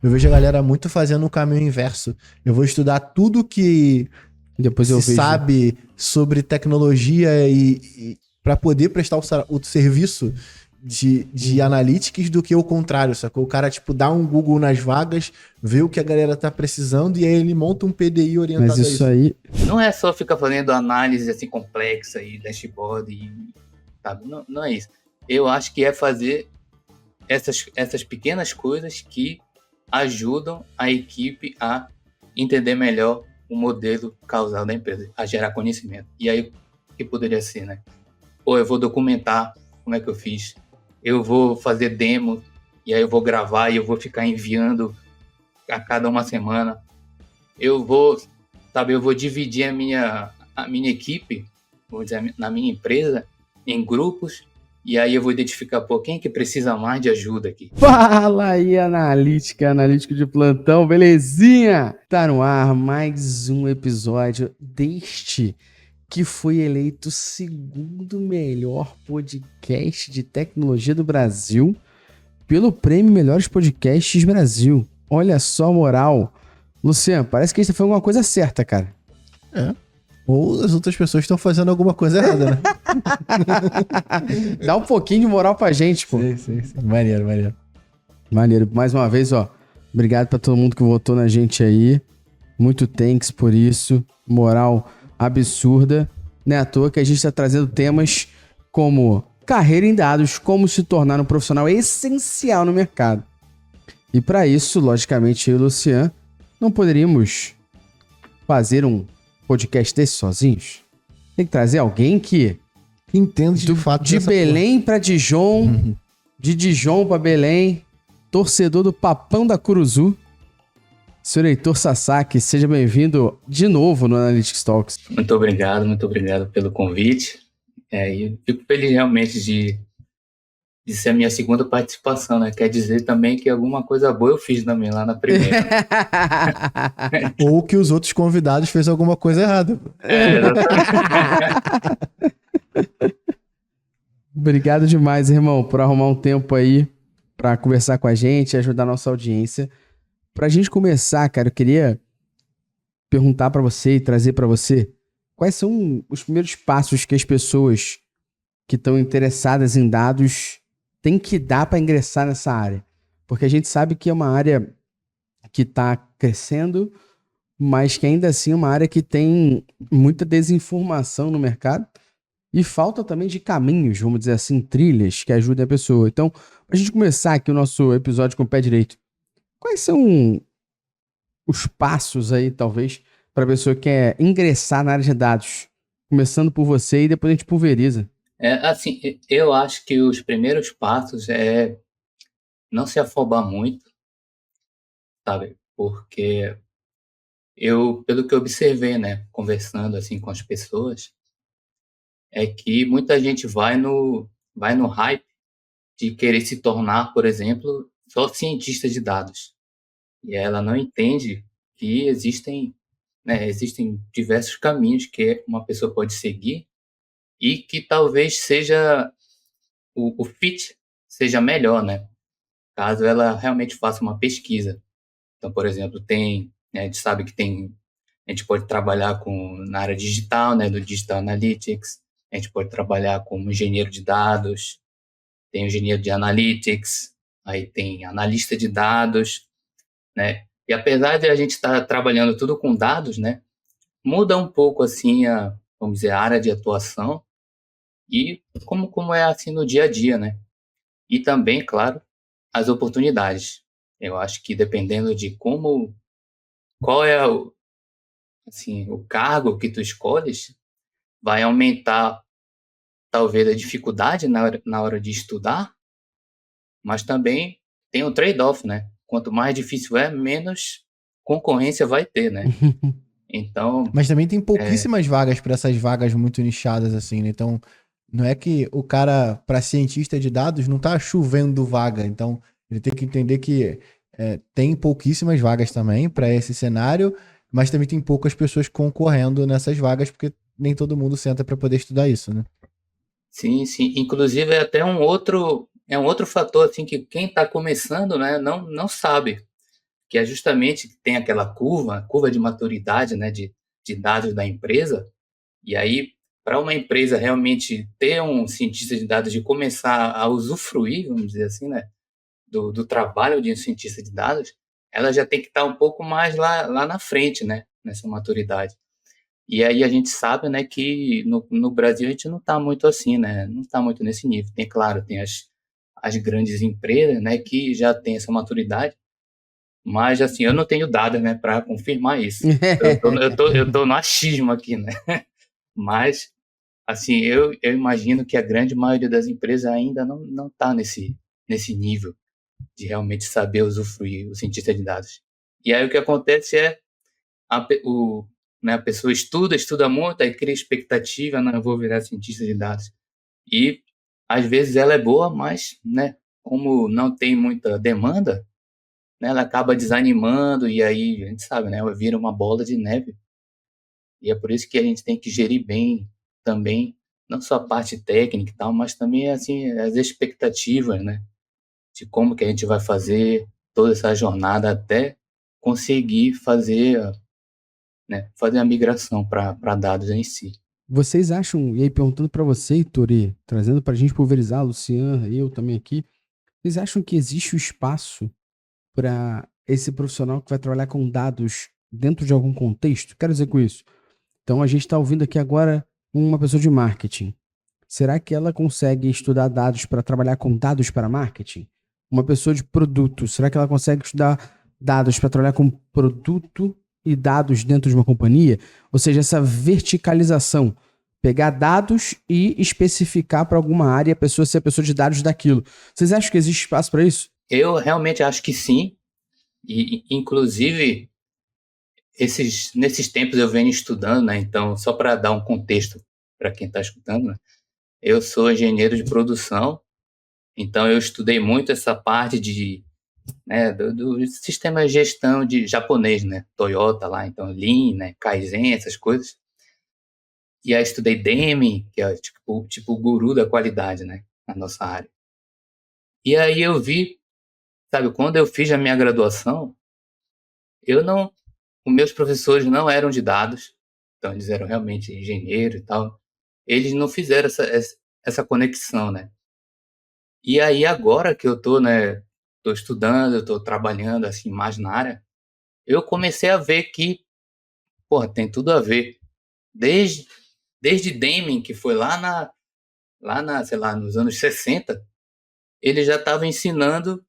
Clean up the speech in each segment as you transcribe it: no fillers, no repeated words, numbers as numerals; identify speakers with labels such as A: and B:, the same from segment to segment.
A: Eu vejo a galera muito fazendo o caminho inverso. Eu vou estudar tudo que
B: Depois eu
A: se
B: vejo.
A: sabe sobre tecnologia e para poder prestar o serviço de analytics do que o contrário, sacou? O cara, tipo, dá um Google nas vagas, vê o que a galera tá precisando e aí ele monta um PDI
B: Mas
A: orientado a
B: isso
A: isso.
B: aí.
C: Não é só ficar fazendo análise assim complexa e dashboard, sabe? Não, não é isso. Eu acho que é fazer essas pequenas coisas que ajudam a equipe a entender melhor o modelo causal da empresa, a gerar conhecimento. E aí, o que poderia ser, né? Ou eu vou documentar como é que eu fiz, eu vou fazer demo, e aí eu vou gravar e eu vou ficar enviando a cada uma semana. Eu vou, sabe, eu vou dividir a minha equipe, vou dizer, na minha empresa, em grupos, e aí eu vou identificar, pô, quem é que precisa mais de ajuda aqui?
B: Fala aí, analítico de plantão, belezinha? Tá no ar mais um episódio deste que foi eleito o segundo melhor podcast de tecnologia do Brasil pelo Prêmio Melhores Podcasts Brasil. Olha só a moral. Luciano, parece que a gente foi alguma coisa certa, cara.
A: Ou as outras pessoas estão fazendo alguma coisa errada, né?
B: Dá um pouquinho de moral pra gente, pô.
A: Sim. Maneiro.
B: Maneiro. Mais uma vez, ó. Obrigado pra todo mundo que votou na gente aí. Muito thanks por isso. Moral absurda. Não é à toa que a gente tá trazendo temas como carreira em dados, como se tornar um profissional essencial no mercado. E pra isso, logicamente, eu e o Luciano não poderíamos fazer um podcast desse sozinhos. Tem que trazer alguém que
A: Entende de fato
B: de
A: dessa
B: Belém pra Dijon, de Dijon pra Belém, torcedor do Papão da Curuzu. Senhor Heitor Sasaki, seja bem-vindo de novo no Analytics Talks.
C: Muito obrigado pelo convite. E fico feliz realmente de ser a minha segunda participação, né? Quer dizer também que alguma coisa boa eu fiz também lá na primeira.
A: porra. Ou que os outros convidados fez alguma coisa errada.
C: Exatamente.
B: Obrigado demais, irmão, por arrumar um tempo aí pra conversar com a gente e ajudar a nossa audiência. Pra gente começar, cara, eu queria perguntar pra você e trazer pra você quais são os primeiros passos que as pessoas que estão interessadas em dados têm que dar pra ingressar nessa área. Porque a gente sabe que é uma área que tá crescendo, mas que ainda assim é uma área que tem muita desinformação no mercado. E falta também de caminhos, vamos dizer assim, trilhas que ajudem a pessoa. Então, pra gente começar aqui o nosso episódio com o pé direito, quais são os passos aí, talvez, para a pessoa que quer ingressar na área de dados? Começando por você e depois a gente pulveriza.
C: Assim, eu acho que os primeiros passos é não se afobar muito, sabe? Porque pelo que eu observei, né, conversando assim com as pessoas, é que muita gente vai no hype de querer se tornar, por exemplo, só cientista de dados. E ela não entende que existem diversos caminhos que uma pessoa pode seguir e que talvez seja o fit seja melhor, né? Caso ela realmente faça uma pesquisa. Então, por exemplo, a gente sabe que a gente pode trabalhar na área digital, né, do Digital Analytics, a gente pode trabalhar como engenheiro de dados, tem engenheiro de Analytics, aí tem analista de dados, né? E apesar de a gente estar trabalhando tudo com dados, né, muda um pouco assim vamos dizer, a área de atuação e como é assim no dia a dia, né? E também, claro, as oportunidades. Eu acho que dependendo de qual é o cargo que tu escolhes, vai aumentar talvez a dificuldade na hora de estudar, mas também tem um trade-off, né? Quanto mais difícil menos concorrência vai ter, né? Então,
A: Mas também tem pouquíssimas vagas para essas vagas muito nichadas, assim, né? Então, não é que o cara, para cientista de dados, não tá chovendo vaga. Então, ele tem que entender que tem pouquíssimas vagas também para esse cenário, mas também tem poucas pessoas concorrendo nessas vagas, porque nem todo mundo senta para poder estudar isso, né?
C: sim, sim. Inclusive, é até um outro fator assim que quem está começando, né, não sabe. que é justamente que tem aquela curva de maturidade, né, de dados da empresa. E aí, para uma empresa realmente ter um cientista de dados de começar a usufruir, vamos dizer assim, né, do trabalho de um cientista de dados, ela já tem que estar um pouco mais lá na frente, né, nessa maturidade. E aí a gente sabe, né, que no Brasil a gente não está muito assim, né, não está muito nesse nível. Tem, claro, tem as grandes empresas, né, que já têm essa maturidade, mas, assim, eu não tenho dados, né, para confirmar isso. Eu tô no achismo aqui, né? Mas, assim, eu imagino que a grande maioria das empresas ainda não está nesse nível de realmente saber usufruir o cientista de dados. E aí o que acontece é né, a pessoa estuda muito, aí cria expectativa, não, eu vou virar cientista de dados. E às vezes ela é boa, mas, né, como não tem muita demanda, né, ela acaba desanimando e aí a gente sabe, né, ela vira uma bola de neve. E é por isso que a gente tem que gerir bem também, não só a parte técnica e tal, mas também assim as expectativas, né, de como que a gente vai fazer toda essa jornada até conseguir fazer, né, fazer a migração para dados em si.
B: Vocês acham, e aí perguntando para você, Heitor, e trazendo para a gente pulverizar, Luciano, eu também aqui, vocês acham que existe o espaço para esse profissional que vai trabalhar com dados dentro de algum contexto? Quero dizer com isso. Então a gente está ouvindo aqui agora uma pessoa de marketing. Será que ela consegue estudar dados para trabalhar com dados para marketing? Uma pessoa de produto, será que ela consegue estudar dados para trabalhar com produto e dados dentro de uma companhia? Ou seja, essa verticalização, pegar dados e especificar para alguma área e a pessoa ser a pessoa de dados daquilo. Vocês acham que existe espaço para isso?
C: Eu realmente acho que sim, e inclusive nesses tempos eu venho estudando, né? Então, só para dar um contexto para quem está escutando, né? Eu sou engenheiro de produção, então eu estudei muito essa parte né, do sistema de gestão de japonês, né? Toyota lá, então Lean, né? Kaizen, essas coisas. E aí estudei Deming, que é tipo o guru da qualidade, né? Na nossa área. E aí eu vi, sabe, quando eu fiz a minha graduação, os meus professores não eram de dados, então eles eram realmente engenheiros e tal. Eles não fizeram essa conexão, né? E aí agora que eu tô, né, tô estudando, eu tô trabalhando assim mais na área, eu comecei a ver que, porra, tem tudo a ver. Desde Deming, que foi sei lá, nos anos 60, ele já estava ensinando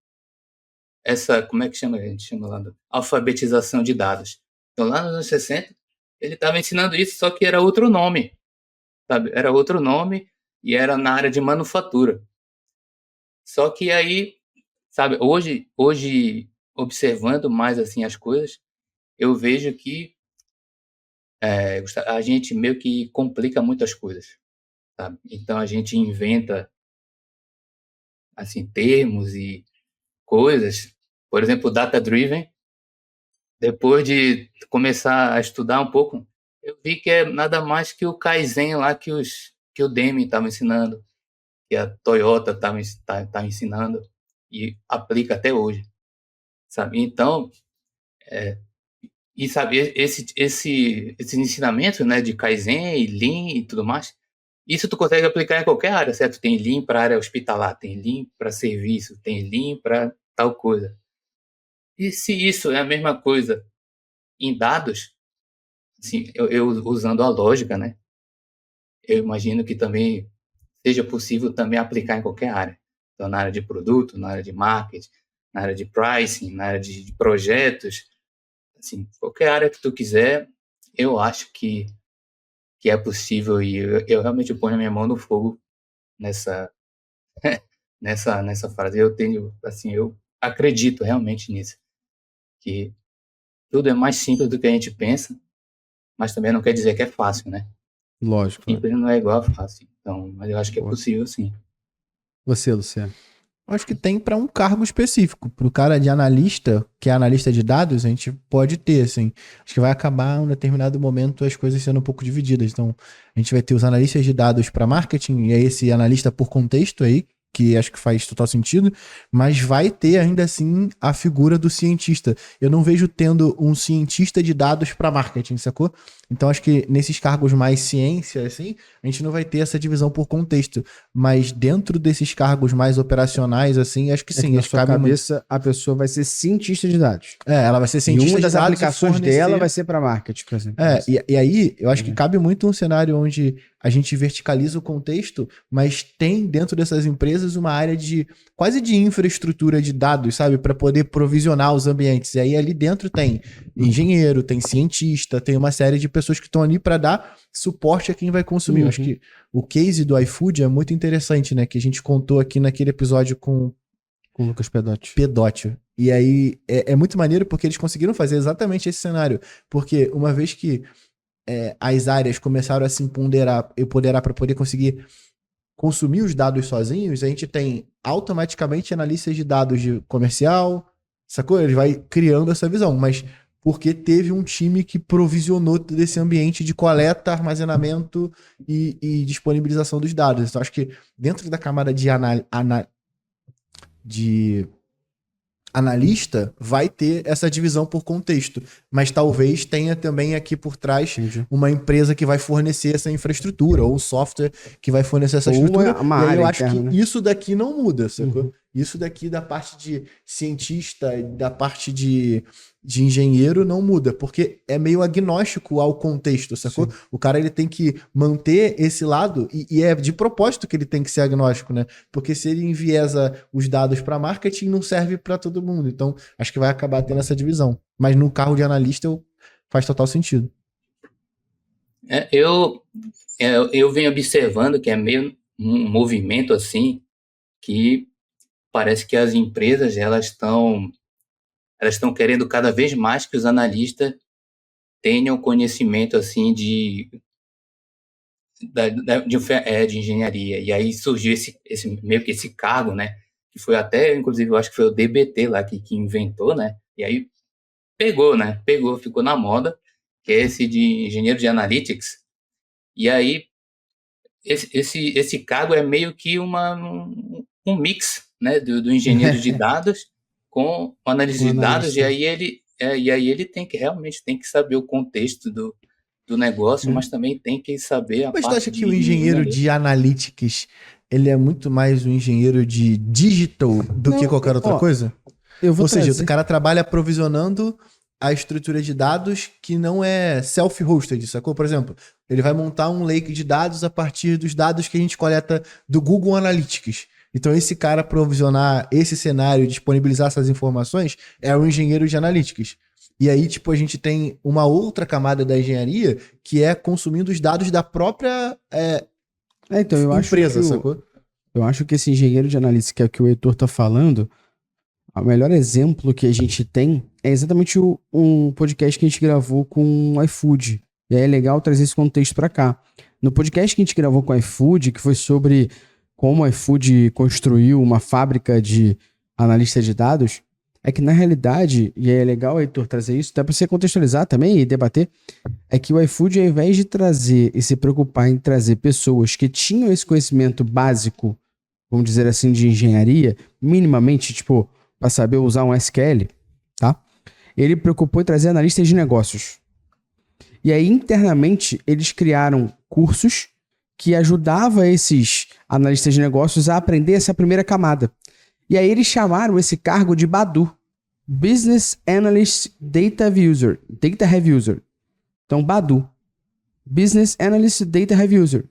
C: essa, como é que chama? A gente chama lá da alfabetização de dados. Então, lá nos anos 60, ele estava ensinando isso, só que era outro nome, sabe? Era outro nome e era na área de manufatura. Só que aí, sabe, hoje observando mais assim as coisas, eu vejo que a gente meio que complica muitas coisas, sabe? Então a gente inventa assim termos e coisas, por exemplo, data driven. Depois de começar a estudar um pouco, eu vi que é nada mais que o Kaizen lá que o Deming estava ensinando, que a Toyota tá ensinando e aplica até hoje, sabe? Então, e sabe, esses ensinamentos, né, de Kaizen e Lean e tudo mais, isso tu consegue aplicar em qualquer área, certo? Tem Lean para área hospitalar, tem Lean para serviço, tem Lean para tal coisa. E se isso é a mesma coisa em dados, assim, eu usando a lógica, né, eu imagino que também seja possível também aplicar em qualquer área. Então, na área de produto, na área de marketing, na área de pricing, na área de projetos, assim, qualquer área que tu quiser, eu acho que é possível e eu realmente ponho a minha mão no fogo nessa nessa frase. Eu tenho, assim, eu acredito realmente nisso, que tudo é mais simples do que a gente pensa, mas também não quer dizer que é fácil, né?
B: Lógico.
C: Simples não é igual a fácil. Então, mas eu acho que é
B: Boa.
C: possível, sim.
B: Você, Luciano.
A: Acho que tem para um cargo específico. Para o cara de analista, que é analista de dados, a gente pode ter, assim. Acho que vai acabar em um determinado momento as coisas sendo um pouco divididas. Então, a gente vai ter os analistas de dados para marketing, e é esse analista por contexto aí, que acho que faz total sentido, mas vai ter ainda assim a figura do cientista. Eu não vejo tendo um cientista de dados para marketing, sacou? Então acho que nesses cargos mais ciência, assim, a gente não vai ter essa divisão por contexto, mas dentro desses cargos mais operacionais, assim, acho que sim.
B: Na
A: Acho que
B: sua
A: cabe
B: cabeça, a pessoa vai ser cientista de dados.
A: ela vai ser
B: E
A: cientista
B: uma das
A: de dados
B: aplicações dela vai ser para marketing, por exemplo.
A: e aí, eu acho que cabe muito um cenário onde a gente verticaliza o contexto, mas tem dentro dessas empresas uma área de quase de infraestrutura de dados, sabe? Para poder provisionar os ambientes. E aí ali dentro tem engenheiro, tem cientista, tem uma série de pessoas que estão ali para dar suporte a quem vai consumir. Eu acho que o case do iFood é muito interessante, né? Que a gente contou aqui naquele episódio com
B: o Lucas Pedotti.
A: E aí é muito maneiro porque eles conseguiram fazer exatamente esse cenário. Porque uma vez que as áreas começaram a se empoderar para poder conseguir consumir os dados sozinhos, a gente tem automaticamente analistas de dados de comercial, sacou? Ele vai criando essa visão, mas porque teve um time que provisionou desse ambiente de coleta, armazenamento e disponibilização dos dados. Então, acho que dentro da camada de analista vai ter essa divisão por contexto, mas talvez tenha também aqui por trás uma empresa que vai fornecer essa infraestrutura ou um software que vai fornecer essa estrutura.
B: Uma
A: e aí
B: área
A: eu acho
B: interna,
A: que
B: né?
A: isso daqui não muda, sacou? Isso daqui da parte de cientista, da parte de engenheiro não muda, porque é meio agnóstico ao contexto, sacou? Sim. O cara ele tem que manter esse lado e é de propósito que ele tem que ser agnóstico, né? Porque se ele enviesa os dados para marketing, não serve para todo mundo. Então, acho que vai acabar tendo essa divisão. Mas no carro de analista faz total sentido.
C: Eu venho observando que é meio um movimento assim que parece que as empresas elas estão querendo cada vez mais que os analistas tenham conhecimento assim de engenharia. E aí surgiu meio que esse cargo, né? Que foi até, inclusive, eu acho que foi o DBT lá que inventou, né? E aí pegou, né? Ficou na moda, que é esse de engenheiro de analytics. E aí esse cargo é meio que um mix, né? Do engenheiro de dados com análise de dados, e aí ele realmente tem que saber o contexto do negócio, mas também tem que saber a
A: Mas
C: parte
A: tu acha que o engenheiro de analytics, ele é muito mais um engenheiro de digital do que qualquer outra coisa? Ou seja, o cara trabalha provisionando a estrutura de dados que não é self-hosted, sacou? Por exemplo, ele vai montar um lake de dados a partir dos dados que a gente coleta do Google Analytics. Então, esse cara provisionar esse cenário, disponibilizar essas informações, é o engenheiro de analytics. E aí, tipo, a gente tem uma outra camada da engenharia que é consumindo os dados da própria empresa, sacou?
B: Eu acho que esse engenheiro de analytics, que é o que o Heitor tá falando, o melhor exemplo que a gente tem é exatamente um podcast que a gente gravou com o iFood. E aí é legal trazer esse contexto para cá. No podcast que a gente gravou com o iFood, que foi sobre como o iFood construiu uma fábrica de analista de dados, é que na realidade, e é legal, Heitor, trazer isso, até para você contextualizar também e debater, é que o iFood, ao invés de trazer e se preocupar em trazer pessoas que tinham esse conhecimento básico, vamos dizer assim, de engenharia, minimamente, tipo, para saber usar um SQL, tá? Ele preocupou em trazer analistas de negócios. E aí, internamente, eles criaram cursos que ajudavam esses analistas de negócios a aprender essa primeira camada. E aí eles chamaram esse cargo de BADU, Business Analyst Data User. Então, BADU, Business Analyst Data User.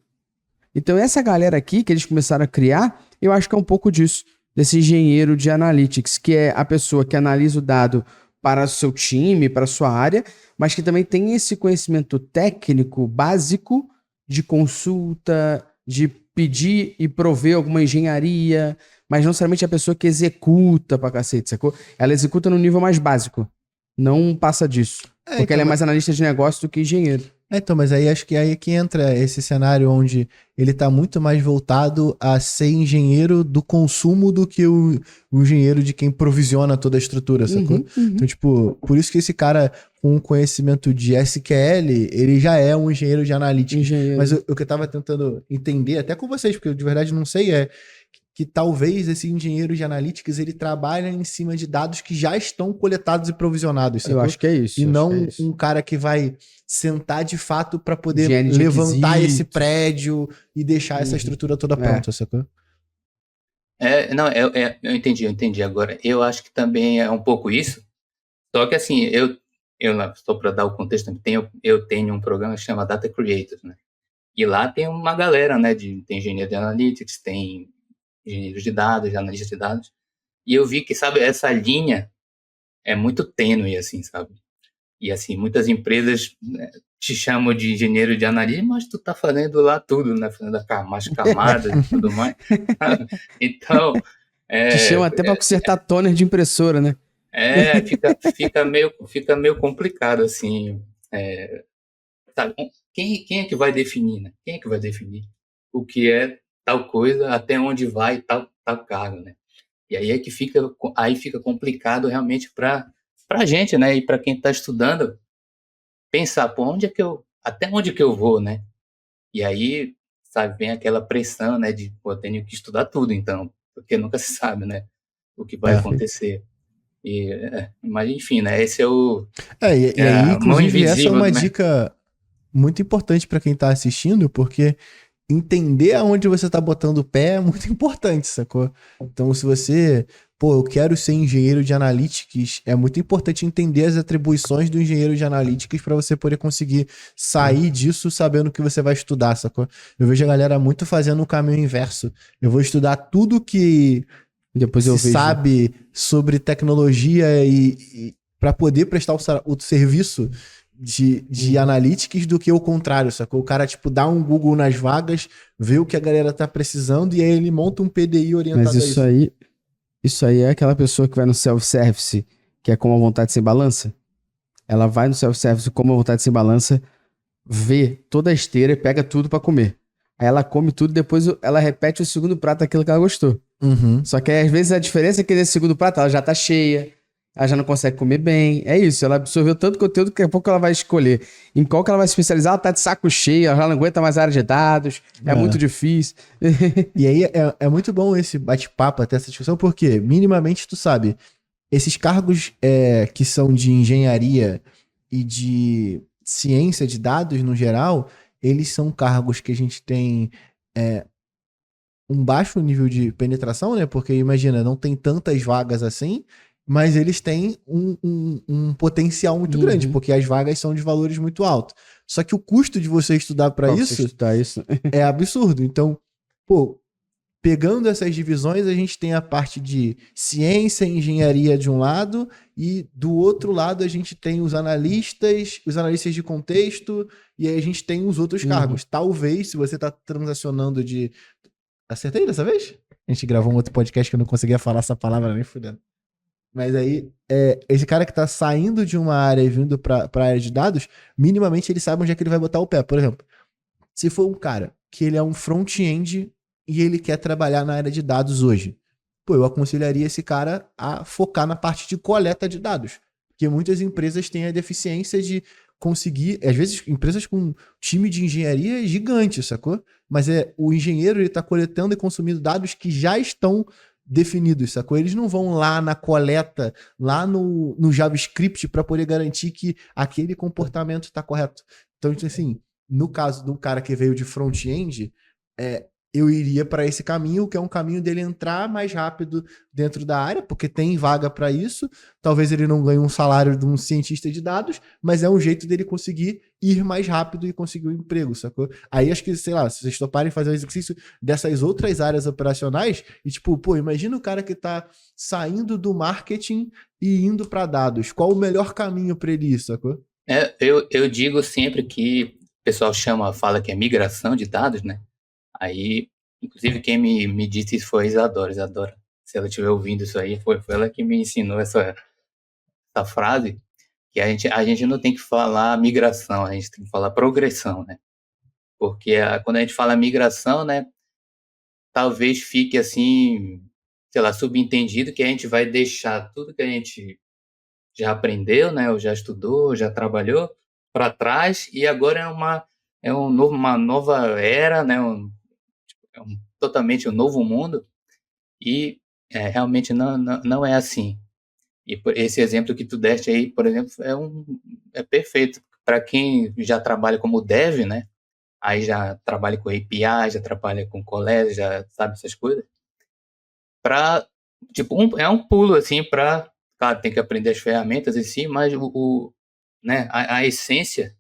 B: Então, essa galera aqui que eles começaram a criar, eu acho que é um pouco disso, desse engenheiro de analytics, que é a pessoa que analisa o dado para o seu time, para a sua área, mas que também tem esse conhecimento técnico básico de consulta, de pedir e prover alguma engenharia, mas não necessariamente a pessoa que executa pra cacete, sacou? Ela executa no nível mais básico, não passa disso, porque
A: então,
B: ela é mais analista de negócio do que engenheiro.
A: Então, mas aí acho que aí que entra esse cenário onde ele tá muito mais voltado a ser engenheiro do consumo do que o engenheiro de quem provisiona toda a estrutura, sacou? Então, tipo, por isso que esse cara com conhecimento de SQL, ele já é um engenheiro de analytics. Mas o que eu tava tentando entender, até com vocês, porque eu de verdade não sei, que talvez esse engenheiro de analytics ele trabalha em cima de dados que já estão coletados e provisionados,
B: Eu
A: sacou?
B: acho que é isso.
A: E
B: eu acho
A: não
B: que é isso.
A: um cara que vai sentar de fato para poder
B: Engenharia de
A: levantar esse
B: requisitos.
A: prédio e deixar essa
B: Uhum.
A: estrutura toda pronta, sacou?
C: Não, eu entendi agora. Eu acho que também é um pouco isso. Só que assim, só para dar o contexto, eu tenho um programa que chama Data Creators, né? E lá tem uma galera, né? Tem engenheiro de analytics, tem engenheiros de dados, analistas de dados. E eu vi que, sabe, essa linha é muito tênue, assim, sabe? E assim, muitas empresas, né, te chamam de engenheiro de analista, mas tu tá fazendo lá tudo, né? Fazendo as camadas e tudo mais. Então,
B: Te chama
C: é,
B: até pra consertar toner de impressora, né?
C: fica meio complicado, assim. Sabe? Quem é que vai definir, né? Quem é que vai definir o que é tal coisa, até onde vai tal cargo, né? E aí é que fica complicado realmente para a gente, né? E para quem está estudando, pensar, pô, até onde que eu vou, né? E aí, sabe, vem aquela pressão, né? De, pô, eu tenho que estudar tudo, então, porque nunca se sabe, né? O que vai
A: É.
C: acontecer. Mas enfim, né?
A: E
C: É
A: aí,
C: a mão
A: inclusive, essa é
C: invisível,
A: uma
C: né?
A: dica muito importante para quem tá assistindo, porque entender aonde você tá botando o pé é muito importante, sacou? Então, se você, pô, eu quero ser engenheiro de analytics, é muito importante entender as atribuições do engenheiro de analytics para você poder conseguir sair disso sabendo o que você vai estudar, sacou? Eu vejo a galera muito fazendo o caminho inverso. Eu vou estudar tudo que
B: Depois eu
A: se
B: vejo.
A: sabe sobre tecnologia e para poder prestar o serviço de analytics do que o contrário, sacou? O cara, tipo, dá um Google nas vagas, vê o que a galera tá precisando e aí ele monta um PDI
B: Mas
A: orientado a isso.
B: isso aí é aquela pessoa que vai no self-service, que é com a vontade sem balança. Ela vai no self-service com a vontade sem balança, vê toda a esteira e pega tudo pra comer. Aí ela come tudo, depois ela repete o segundo prato daquilo que ela gostou.
A: Uhum.
B: Só que aí, às vezes a diferença é que nesse segundo prato ela já tá cheia, ela já não consegue comer bem. É isso, ela absorveu tanto conteúdo que daqui a pouco ela vai escolher em qual que ela vai se especializar, ela tá de saco cheio, ela já não aguenta mais a área de dados, é muito difícil.
A: E aí é muito bom esse bate-papo, até essa discussão, porque minimamente tu sabe, esses cargos que são de engenharia e de ciência de dados no geral, eles são cargos que a gente tem um baixo nível de penetração, né? Porque imagina, não tem tantas vagas assim, mas eles têm um potencial muito grande,
B: Uhum.
A: porque as vagas são de valores muito altos. Só que o custo de você estudar para
B: Pra você
A: isso
B: estudar isso.
A: é absurdo. Então, pô, pegando essas divisões, a gente tem a parte de ciência e engenharia de um lado, e do outro lado a gente tem os analistas de contexto, e aí a gente tem os outros cargos. Talvez, se você está transacionando de. Acertei dessa vez? A gente gravou um outro podcast que eu não conseguia falar essa palavra nem fudendo. Mas aí, esse cara que tá saindo de uma área e vindo pra área de dados, minimamente ele sabe onde é que ele vai botar o pé. Por exemplo, se for um cara que ele é um front-end e ele quer trabalhar na área de dados hoje, pô, eu aconselharia esse cara a focar na parte de coleta de dados. Porque muitas empresas têm a deficiência de conseguir, às vezes, empresas com time de engenharia gigante, sacou? Mas o engenheiro ele tá coletando e consumindo dados que já estão definidos, sacou? Eles não vão lá na coleta, lá no JavaScript para poder garantir que aquele comportamento está correto. Então, assim, no caso do cara que veio de front-end, eu iria para esse caminho, que é um caminho dele entrar mais rápido dentro da área, porque tem vaga para isso. Talvez ele não ganhe um salário de um cientista de dados, mas é um jeito dele conseguir ir mais rápido e conseguir um emprego, sacou? Aí acho que, sei lá, se vocês toparem fazer um exercício dessas outras áreas operacionais, e tipo, pô, imagina o cara que tá saindo do marketing e indo para dados. Qual o melhor caminho para ele ir, sacou?
C: Eu digo sempre que o pessoal fala que é migração de dados, né? Aí, inclusive, quem me disse isso foi a Isadora. Isadora, se ela estiver ouvindo isso aí, foi ela que me ensinou essa frase, que a gente não tem que falar migração, a gente tem que falar progressão, né? Porque quando a gente fala migração, né, talvez fique assim, sei lá, subentendido que a gente vai deixar tudo que a gente já aprendeu, né, ou já estudou, já trabalhou para trás, e agora uma nova era, né, totalmente um novo mundo, E realmente não é assim. E esse exemplo que tu deste aí, por exemplo, é perfeito. Para quem já trabalha como dev, né? Aí já trabalha com API, já trabalha com colégio, já sabe essas coisas. Tipo, é um pulo, assim, claro, tem que aprender as ferramentas em si, mas né, a essência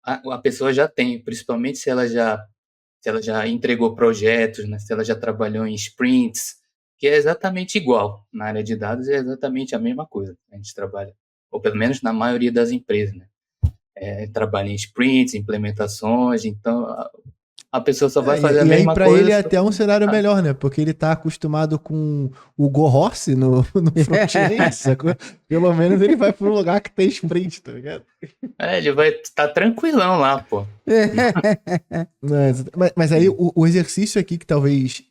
C: a pessoa já tem, principalmente se ela já entregou projetos, né, se ela já trabalhou em sprints, que é exatamente igual. Na área de dados é exatamente a mesma coisa. A gente trabalha, ou pelo menos na maioria das empresas, né? Trabalha em sprints, implementações, então a pessoa só vai fazer a
A: E aí,
C: mesma
A: pra
C: coisa.
A: ele, é até um cenário melhor, né? Porque ele tá acostumado com o Go Horse no front-end, sacou? Pelo menos ele vai pra um lugar que tem sprint, tá ligado?
C: Ele vai estar tranquilão lá, pô.
A: Mas aí, o exercício aqui que talvez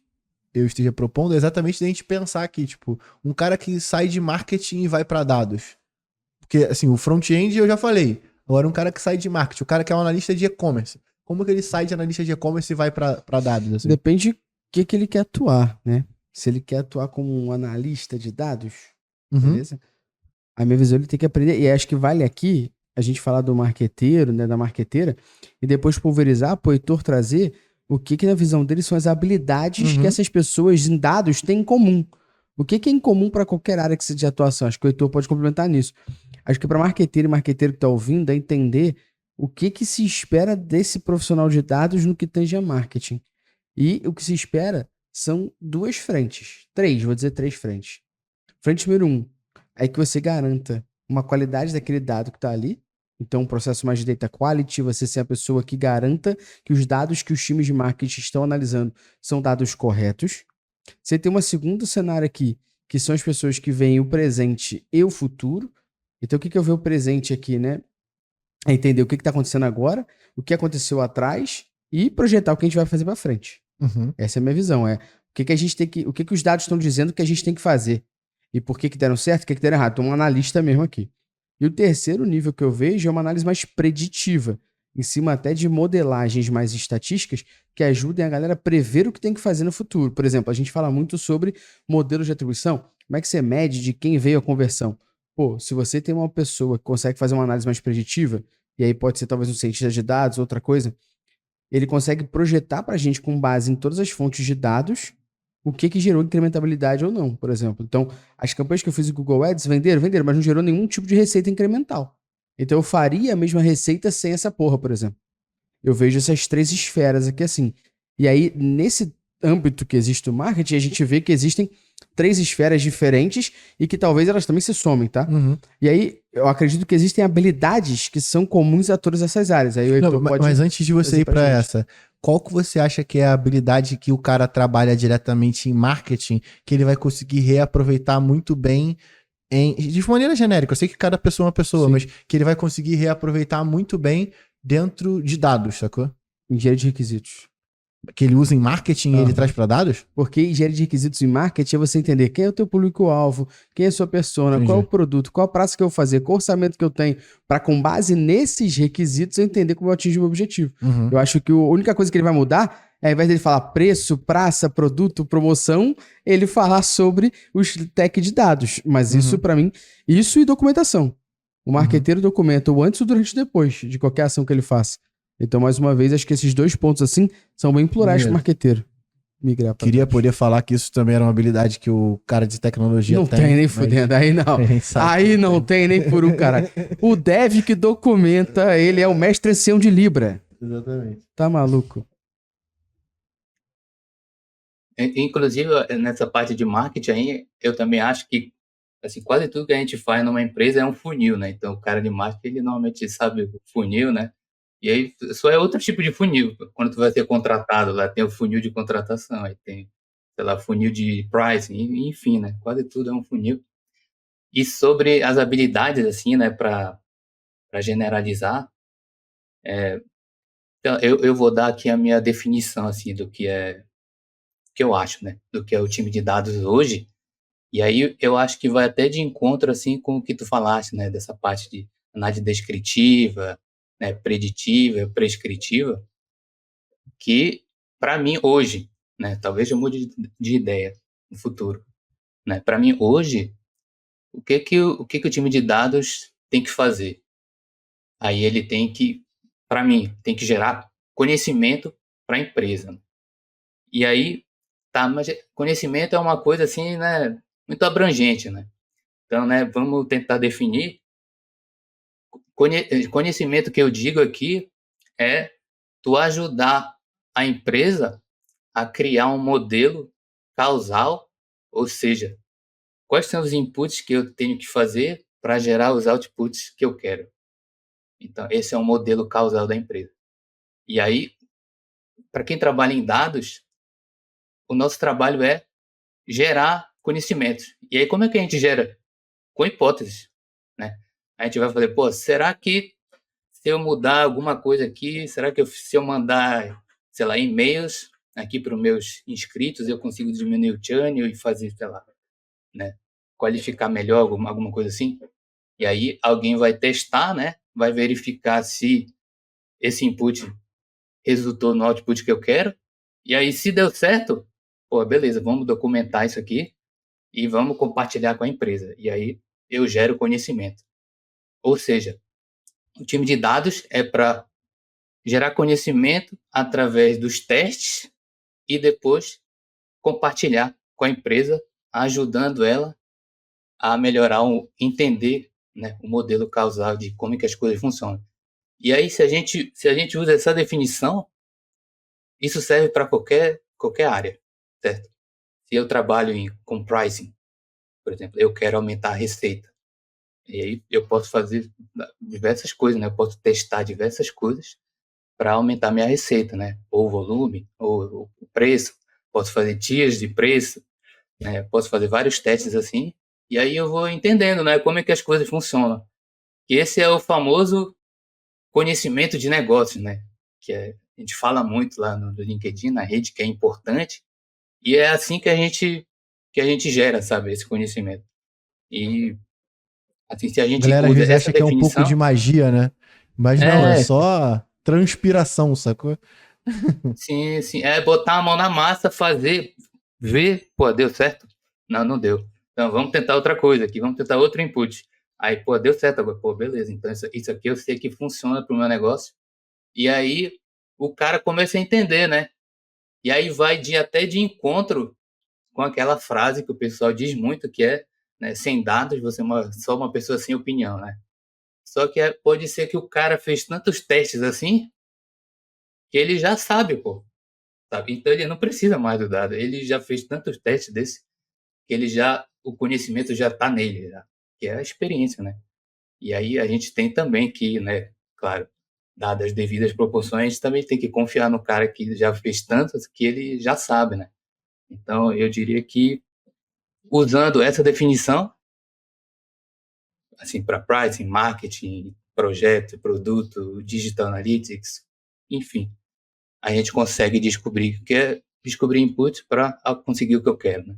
A: eu esteja propondo é exatamente da gente pensar aqui, tipo, um cara que sai de marketing e vai pra dados. Porque, assim, o front-end eu já falei. Agora, um cara que sai de marketing, o cara que é um analista de e-commerce. Como que ele sai de analista de e-commerce e vai pra dados, assim?
B: Depende do que ele quer atuar, né? Se ele quer atuar como um analista de dados, beleza? A minha visão, ele tem que aprender, e acho que vale aqui a gente falar do marqueteiro, né, da marqueteira, e depois pulverizar, pro Heitor trazer o que na visão dele são as habilidades que essas pessoas em dados têm em comum. O que é em comum para qualquer área que seja de atuação? Acho que o Heitor pode complementar nisso. Acho que para marqueteiro e marqueteiro que está ouvindo, é entender o que se espera desse profissional de dados no que tange a marketing. E o que se espera são duas frentes. Três, vou dizer três frentes. Frente número um, é que você garanta uma qualidade daquele dado que está ali. Então, um processo mais de data quality, você ser a pessoa que garanta que os dados que os times de marketing estão analisando são dados corretos. Você tem uma segunda cenário aqui, que são as pessoas que veem o presente e o futuro. Então, o que eu vejo o presente aqui, né? É entender o que está acontecendo agora, o que aconteceu atrás e projetar o que a gente vai fazer para frente. Essa é a minha visão. É a gente tem que, o que os dados estão dizendo que a gente tem que fazer. E por que deram certo, o que deram errado. Estou um analista mesmo aqui. E o terceiro nível que eu vejo é uma análise mais preditiva, em cima até de modelagens mais estatísticas que ajudem a galera a prever o que tem que fazer no futuro. Por exemplo, a gente fala muito sobre modelos de atribuição. Como é que você mede de quem veio a conversão? Pô, se você tem uma pessoa que consegue fazer uma análise mais preditiva, e aí pode ser talvez um cientista de dados, outra coisa, ele consegue projetar para a gente, com base em todas as fontes de dados, o que gerou incrementabilidade ou não, por exemplo. Então, as campanhas que eu fiz em Google Ads venderam, mas não gerou nenhum tipo de receita incremental. Então, eu faria a mesma receita sem essa porra, por exemplo. Eu vejo essas três esferas aqui assim. E aí, nesse âmbito que existe o marketing, a gente vê que existem três esferas diferentes e que talvez elas também se somem, tá? E aí, eu acredito que existem habilidades que são comuns a todas essas áreas. Aí o Heitor pode...
A: Mas antes de você ir pra essa, qual que você acha que é a habilidade que o cara trabalha diretamente em marketing que ele vai conseguir reaproveitar muito bem de maneira genérica? Eu sei que cada pessoa é uma pessoa,
B: Sim.
A: mas que ele vai conseguir reaproveitar muito bem dentro de dados, sacou?
B: Engenharia de requisitos.
A: Que ele usa em marketing e ele traz pra dados?
B: Porque engenharia de requisitos em marketing é você entender quem é o teu público-alvo, quem é a sua persona,
A: Entendi.
B: qual é o produto, qual a praça que eu vou fazer, qual o orçamento que eu tenho, para com base nesses requisitos eu entender como eu atingo o meu objetivo. Eu acho que a única coisa que ele vai mudar é, ao invés dele falar preço, praça, produto, promoção, ele falar sobre os tech de dados. Mas isso, para mim, isso e documentação. O marqueteiro documenta o antes, o durante e o depois de qualquer ação que ele faça. Então, mais uma vez, acho que esses dois pontos assim são bem plurais para o marqueteiro. Migrar pra
A: Queria
B: dados.
A: poder falar que isso também era uma habilidade que o cara de tecnologia
B: Não tem nem fudendo, aí não.
A: a gente sabe
B: Aí
A: que
B: não tem nem por um caralho. O dev que documenta, ele é o mestre ancião de Libra.
A: Exatamente.
B: Tá maluco?
C: Inclusive, nessa parte de marketing aí, eu também acho que assim, quase tudo que a gente faz numa empresa é um funil, né? Então, o cara de marketing, ele normalmente sabe o funil, né? E aí, só é outro tipo de funil. Quando tu vai ser contratado, lá tem o funil de contratação, aí tem, sei lá, funil de pricing, enfim, né? Quase tudo é um funil. E sobre as habilidades, assim, né, para generalizar, então, eu vou dar aqui a minha definição, assim, do que eu acho, né? Do que é o time de dados hoje. E aí eu acho que vai até de encontro, assim, com o que tu falaste, né? Dessa parte de análise descritiva, né? Preditiva, prescritiva, que para mim hoje, né? Talvez eu mude de ideia, no futuro, né? Para mim, hoje, o que o time de dados tem que fazer? Aí ele tem que, para mim, tem que gerar conhecimento para a empresa. E aí, tá, mas conhecimento é uma coisa assim, né, muito abrangente, né? Então, né, vamos tentar definir. Conhecimento que eu digo aqui é tu ajudar a empresa a criar um modelo causal, ou seja, quais são os inputs que eu tenho que fazer para gerar os outputs que eu quero. Então, esse é um modelo causal da empresa. E aí, para quem trabalha em dados, o nosso trabalho é gerar conhecimentos. E aí, como é que a gente gera? Com hipóteses, né? A gente vai fazer, pô, será que se eu mudar alguma coisa aqui, será que se eu mandar, sei lá, e-mails aqui para os meus inscritos, eu consigo diminuir o churn e fazer, sei lá, né, qualificar melhor, alguma coisa assim? E aí alguém vai testar, né, vai verificar se esse input resultou no output que eu quero, e aí se deu certo, pô, beleza, vamos documentar isso aqui e vamos compartilhar com a empresa. E aí eu gero conhecimento. Ou seja, o time de dados é para gerar conhecimento através dos testes e depois compartilhar com a empresa, ajudando ela a melhorar, entender, né, o modelo causal de como é que as coisas funcionam. E aí, se a gente usa essa definição, isso serve para qualquer área, certo? Se eu trabalho com pricing, por exemplo, eu quero aumentar a receita. E aí eu posso fazer diversas coisas, né? Eu posso testar diversas coisas para aumentar minha receita, né? Ou o volume, ou o preço. Posso fazer tiers de preço, né? Posso fazer vários testes assim. E aí eu vou entendendo, né? Como é que as coisas funcionam. E esse é o famoso conhecimento de negócios, né? A gente fala muito lá no LinkedIn, na rede, que é importante. E é assim que a gente gera, sabe? Esse conhecimento. E assim, se a
A: A
C: gente
A: galera às
C: usa
A: vezes
C: essa
A: acha que é um pouco de
C: definição,
A: magia, né? Mas não, é
C: é,
A: só transpiração, sacou?
C: sim, sim, é botar a mão na massa, fazer, ver, pô, deu certo? Não, não deu. Então vamos tentar outra coisa aqui, vamos tentar outro input. Aí, pô, deu certo agora, pô, beleza. Então isso aqui eu sei que funciona para o meu negócio. E aí o cara começa a entender, né? E aí vai até de encontro com aquela frase que o pessoal diz muito, que é, né, sem dados você é só uma pessoa sem opinião, né? Só que pode ser que o cara fez tantos testes assim que ele já sabe, pô. Sabe? Então ele não precisa mais do dado. Ele já fez tantos testes desse que o conhecimento já está nele, já, que é a experiência, né? E aí a gente tem também que, né, claro, dadas as devidas proporções, a gente também tem que confiar no cara que já fez tantas que ele já sabe, né? Então eu diria que usando essa definição, assim, para pricing, marketing, projeto, produto, digital analytics, enfim, a gente consegue descobrir inputs para conseguir o que eu quero, né?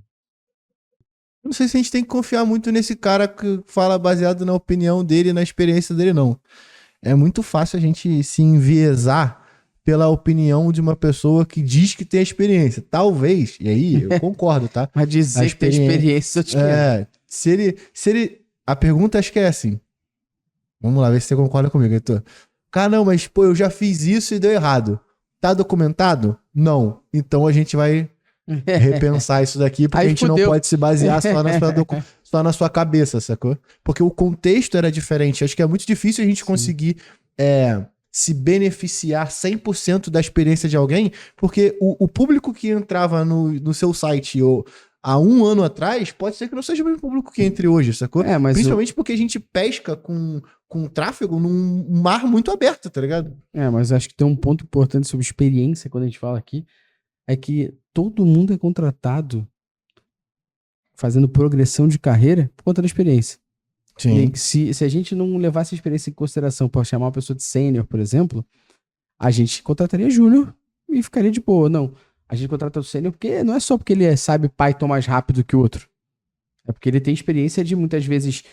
A: Eu não sei se a gente tem que confiar muito nesse cara que fala baseado na opinião dele e na experiência dele, não. É muito fácil a gente se enviesar pela opinião de uma pessoa que diz que tem experiência. Talvez, e aí eu concordo, tá?
B: Mas dizer que tem experiência, eu te quero.
A: Se ele. A pergunta acho que é assim. Vamos lá, ver se você concorda comigo, Heitor. Cara, não, mas pô, eu já fiz isso e deu errado. Tá documentado? Não. Então a gente vai repensar isso daqui, porque
B: Aí
A: a gente
B: fudeu.
A: não pode se basear só na sua cabeça, sacou? Porque o contexto era diferente. Acho que é muito difícil a gente conseguir se beneficiar 100% da experiência de alguém, porque o público que entrava no seu site há um ano atrás, pode ser que não seja o mesmo público que entre hoje, sacou?
B: Mas
A: principalmente porque a gente pesca com tráfego num mar muito aberto, tá ligado?
B: mas acho que tem um ponto importante sobre experiência, quando a gente fala aqui, é que todo mundo é contratado fazendo progressão de carreira por conta da experiência.
A: Sim.
B: E se a gente não levasse a experiência em consideração para chamar uma pessoa de sênior, por exemplo, a gente contrataria júnior e ficaria de boa. Não, a gente contrata o sênior porque não é só porque ele sabe Python mais rápido que o outro. É porque ele tem experiência de muitas vezes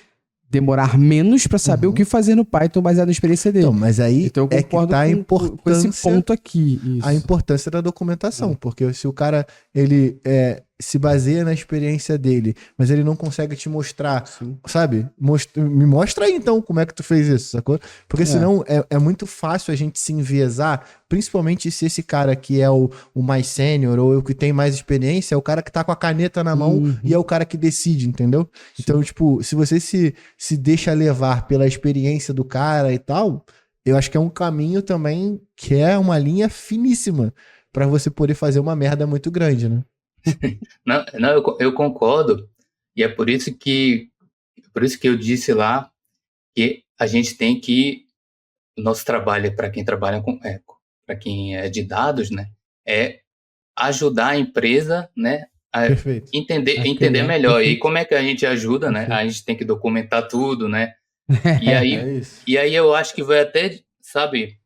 B: demorar menos para saber o que fazer no Python baseado na experiência dele.
A: Então, mas aí
B: Então eu concordo
A: a
B: com
A: importância,
B: esse ponto aqui. Isso.
A: A importância da documentação, porque se o cara ele se baseia na experiência dele, mas ele não consegue te mostrar,
B: Sim.
A: sabe? Me mostra aí então como é que tu fez isso, sacou? Porque senão é muito fácil a gente se enviesar, principalmente se esse cara que é o mais sênior ou o que tem mais experiência é o cara que tá com a caneta na mão e é o cara que decide, entendeu? Então, tipo, se você se deixa levar pela experiência do cara e tal, eu acho que é um caminho também que é uma linha finíssima pra você poder fazer uma merda muito grande, né?
C: Não, eu concordo, e é por isso que eu disse lá que a gente tem que, o nosso trabalho para quem trabalha para quem é de dados, né, é ajudar a empresa, né, a
A: Perfeito.
C: entender melhor.
B: Perfeito.
C: E como é que a gente ajuda, né?
B: Perfeito.
C: A gente tem que documentar tudo, né? E
A: É
C: aí,
A: isso.
C: e aí eu acho que vai até, sabe,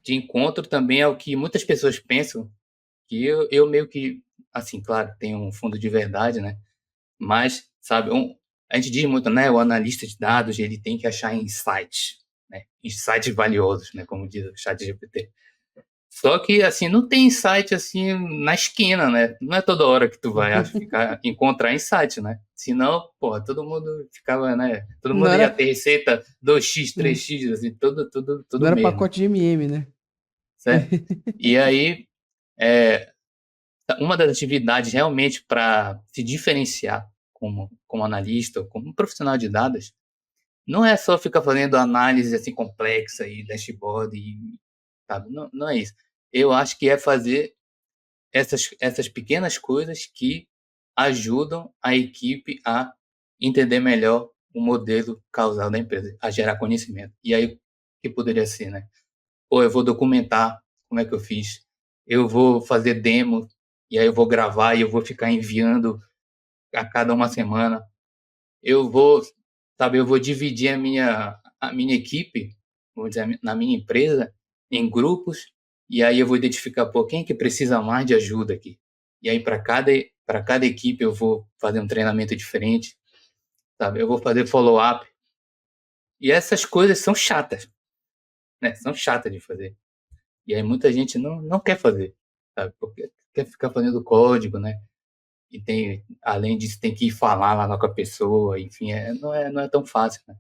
C: de encontro também ao que muitas pessoas pensam, que eu meio que, assim, claro, tem um fundo de verdade, né? Mas, sabe, a gente diz muito, né? O analista de dados, ele tem que achar insights, né? Insights valiosos, né? Como diz o ChatGPT. Só que, assim, não tem insight, assim, na esquina, né? Não é toda hora que tu vai encontrar insight, né? Senão, porra, todo mundo ficava, né? Todo
B: Não
C: mundo ia
B: era,
C: ter receita 2x, 3x, assim,
B: não
C: todo
B: era
C: mês, né?
B: pacote de MM, né?
C: Certo? E aí, é, uma das atividades realmente para se diferenciar como analista ou como profissional de dados, não é só ficar fazendo análise assim complexa e dashboard, sabe? Não é isso. Eu acho que é fazer essas pequenas coisas que ajudam a equipe a entender melhor o modelo causal da empresa, a gerar conhecimento. E aí, o que poderia ser, né? Ou eu vou documentar como é que eu fiz, eu vou fazer demo, e aí eu vou gravar e eu vou ficar enviando a cada uma semana. Eu vou, sabe, eu vou dividir a minha equipe, vamos dizer, na minha empresa, em grupos, e aí eu vou identificar, pô, quem é que precisa mais de ajuda aqui? E aí para cada equipe eu vou fazer um treinamento diferente, sabe? Eu vou fazer follow-up. E essas coisas são chatas, né? São chatas de fazer. E aí muita gente não quer fazer, sabe? Porque quer ficar fazendo código, né? E além disso, tem que ir falar lá com a pessoa, enfim, não é tão fácil, né?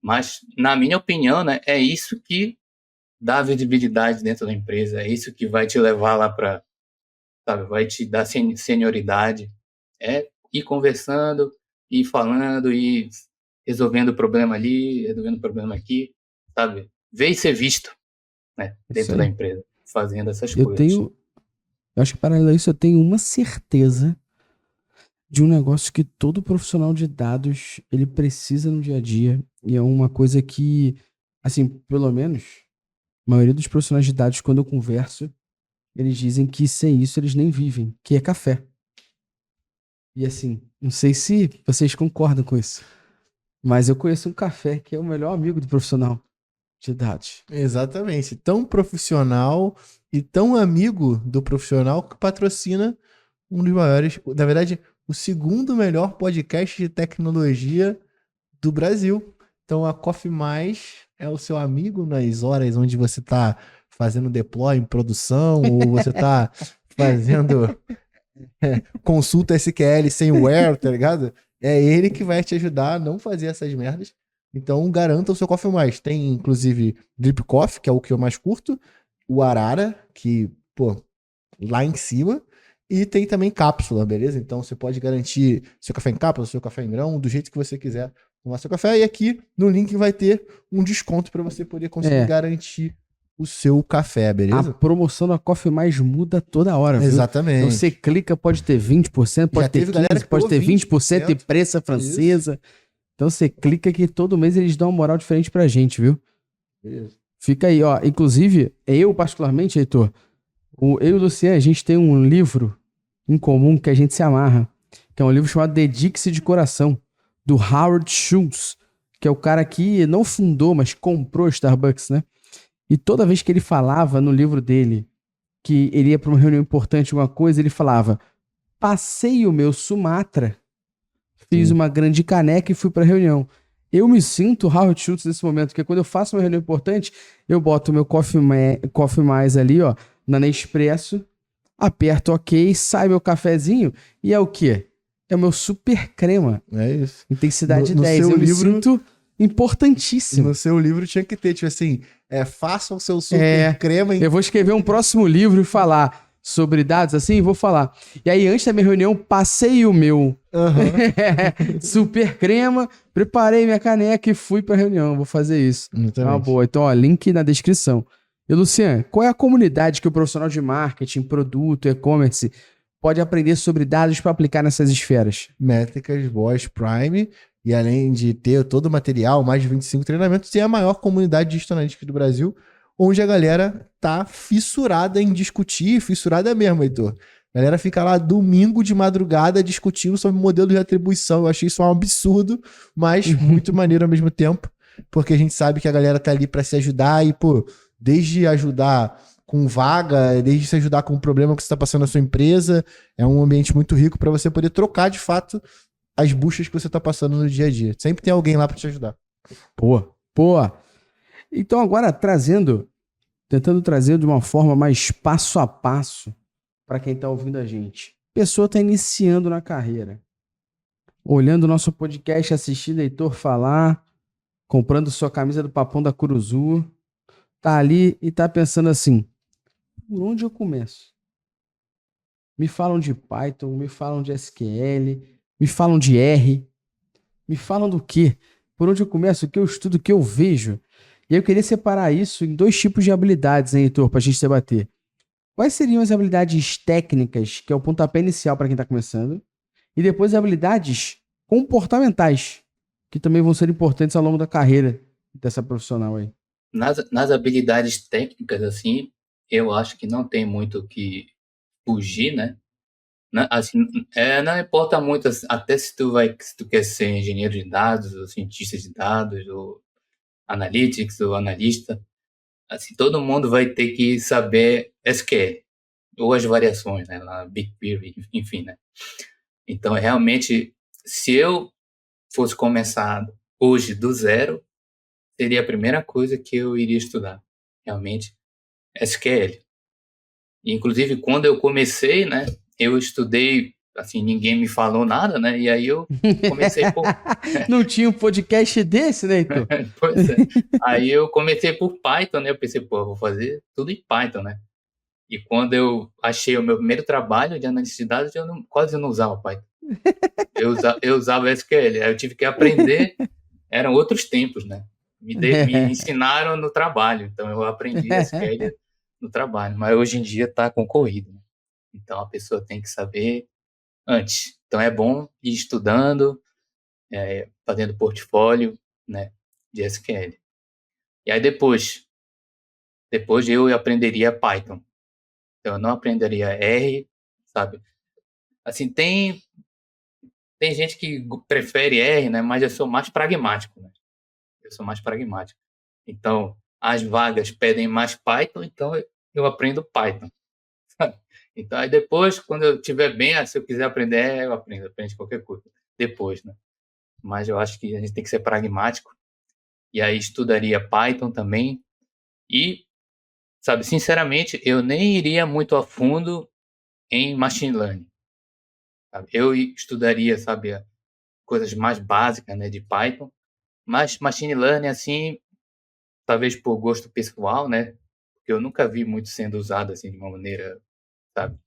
C: Mas, na minha opinião, né, é isso que dá visibilidade dentro da empresa, é isso que vai te levar lá para, sabe, vai te dar senioridade, é ir conversando, ir falando, ir resolvendo o problema ali, resolvendo o problema aqui, sabe? Ver e ser visto, né,
B: Isso
C: dentro da
B: aí.
C: empresa, fazendo essas
B: Eu
C: coisas.
B: tenho, eu acho que paralelo a isso, eu tenho uma certeza de um negócio que todo profissional de dados ele precisa no dia a dia. E é uma coisa que, assim, pelo menos, a maioria dos profissionais de dados, quando eu converso, eles dizem que sem isso eles nem vivem, que é café. E assim, não sei se vocês concordam com isso, mas eu conheço um café que é o melhor amigo do profissional de dados.
A: Exatamente. Tão profissional e tão amigo do profissional que patrocina um dos maiores, na verdade, o segundo melhor podcast de tecnologia do Brasil. Então a Coffee Mais é o seu amigo nas horas onde você está fazendo deploy em produção ou você está fazendo consulta SQL sem where, tá ligado? É ele que vai te ajudar a não fazer essas merdas. Então garanta o seu Coffee Mais. Tem inclusive Drip Coffee, que é o que eu mais curto, o Arara, que, pô, lá em cima. E tem também cápsula, beleza? Então você pode garantir seu café em cápsula, seu café em grão, do jeito que você quiser tomar seu café. E aqui no link vai ter um desconto para você poder conseguir
B: É,
A: garantir o seu café,
B: a
A: beleza?
B: promoção da Coffee Mais muda toda hora, viu? Então
A: Exatamente.
B: você clica, pode ter 20%, pode
A: Já
B: ter
A: teve galera
B: 15%,
A: que
B: pode
A: pegou
B: ter 20% de
A: 20%.
B: pressa francesa. Então você clica que todo mês eles dão uma moral diferente pra gente, viu?
A: Beleza.
B: Fica aí, ó. Inclusive, eu particularmente, Heitor, eu e o Luciano, a gente tem um livro em comum que a gente se amarra, que é um livro chamado Dedique-se de Coração, do Howard Schultz, que é o cara que não fundou, mas comprou a Starbucks, né? E toda vez que ele falava no livro dele que ele ia para uma reunião importante, alguma coisa, ele falava: passei o meu Sumatra, fiz
A: Sim.
B: uma grande caneca e fui para a reunião. Eu me sinto Howard Schultz nesse momento, porque quando eu faço uma reunião importante, eu boto o meu coffee mais ali, ó, na Nespresso, aperto OK, sai meu cafezinho e é o quê? É o meu super crema.
A: É isso.
B: Intensidade
A: No
B: 10.
A: seu
B: Eu me
A: livro-
B: sinto importantíssimo.
A: No seu livro tinha que ter, tipo assim, faça o seu super crema em...
B: Eu vou escrever um próximo livro e falar sobre dados assim, vou falar. E aí, antes da minha reunião, passei o meu
A: Aham.
B: super crema, preparei minha caneca e fui pra reunião. Vou fazer isso. É uma
A: Exatamente.
B: boa. Então, ó, link na descrição. E, Luciano, qual é a comunidade que o profissional de marketing, produto, e-commerce pode aprender sobre dados para aplicar nessas esferas?
A: Métricas, Voz, Prime, e além de ter todo o material, mais de 25 treinamentos, tem a maior comunidade de digital analytics do Brasil, onde a galera tá fissurada em discutir, fissurada mesmo, Heitor. A galera fica lá domingo de madrugada discutindo sobre modelo de atribuição. Eu achei isso um absurdo, mas muito maneiro ao mesmo tempo, porque a gente sabe que a galera tá ali para se ajudar e, pô, desde ajudar com vaga, desde se ajudar com o problema que você está passando na sua empresa, é um ambiente muito rico para você poder trocar, de fato, as buchas que você está passando no dia a dia. Sempre tem alguém lá para te ajudar.
B: Pô. Então, agora tentando trazer de uma forma mais passo a passo para quem está ouvindo a gente. A pessoa está iniciando na carreira, olhando o nosso podcast, assistindo Heitor falar, comprando sua camisa do Papão da Curuzu, tá ali e tá pensando assim, por onde eu começo? Me falam de Python, me falam de SQL, me falam de R, me falam do quê? Por onde eu começo? O que eu estudo, o que eu vejo? E aí eu queria separar isso em 2 tipos de habilidades, hein, Heitor, pra gente debater. Quais seriam as habilidades técnicas, que é o pontapé inicial para quem está começando, e depois habilidades comportamentais, que também vão ser importantes ao longo da carreira dessa profissional aí?
C: Nas habilidades técnicas, assim, eu acho que não tem muito o que fugir, né? Assim, não importa muito, assim, até se tu quer ser engenheiro de dados, ou cientista de dados, ou analytics, ou analista, assim, todo mundo vai ter que saber SQL, ou as variações, né? Lá, BigQuery, enfim, né? Então, realmente, se eu fosse começar hoje do zero, seria a primeira coisa que eu iria estudar, realmente, SQL. Inclusive, quando eu comecei, né, eu estudei, assim, ninguém me falou nada, né, e aí eu comecei por...
B: Não tinha um podcast desse, né, Heitor?
C: Pois é. Aí eu comecei por Python, né, eu pensei, pô, eu vou fazer tudo em Python, né. E quando eu achei o meu primeiro trabalho de analista de dados, quase não usava Python. Eu usava SQL, aí eu tive que aprender, eram outros tempos, né. Me ensinaram no trabalho, então eu aprendi SQL no trabalho, mas hoje em dia está concorrido, né? Então a pessoa tem que saber antes. Então é bom ir estudando, fazendo portfólio, né, de SQL. E aí depois eu aprenderia Python. Então eu não aprenderia R, sabe? Assim, tem gente que prefere R, né, mas eu sou mais pragmático, né? Eu sou mais pragmático. Então, as vagas pedem mais Python, então eu aprendo Python. Então, aí depois, quando eu estiver bem, se eu quiser aprender, eu aprendo qualquer coisa. Depois, né? Mas eu acho que a gente tem que ser pragmático. E aí estudaria Python também. E, sabe, sinceramente, eu nem iria muito a fundo em Machine Learning. Sabe? Eu estudaria, sabe, coisas mais básicas, né, de Python. Mas Machine Learning, assim, talvez por gosto pessoal, né? Porque eu nunca vi muito sendo usado assim de uma maneira, sabe?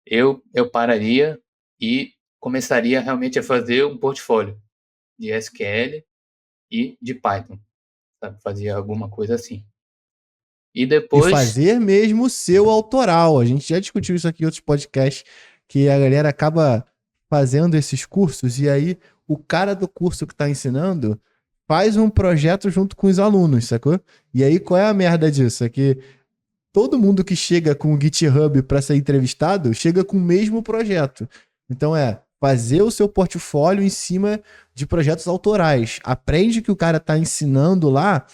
C: Eu pararia e começaria realmente a fazer um portfólio de SQL e de Python, sabe? Fazia alguma coisa assim. E
A: E
C: depois,
A: fazer mesmo o seu autoral. A gente já discutiu isso aqui em outros podcasts, que a galera acaba fazendo esses cursos e aí o cara do curso que está ensinando faz um projeto junto com os alunos, sacou? E aí qual é a merda disso? É que todo mundo que chega com o GitHub para ser entrevistado chega com o mesmo projeto. Então fazer o seu portfólio em cima de projetos autorais. Aprende que o cara está ensinando lá,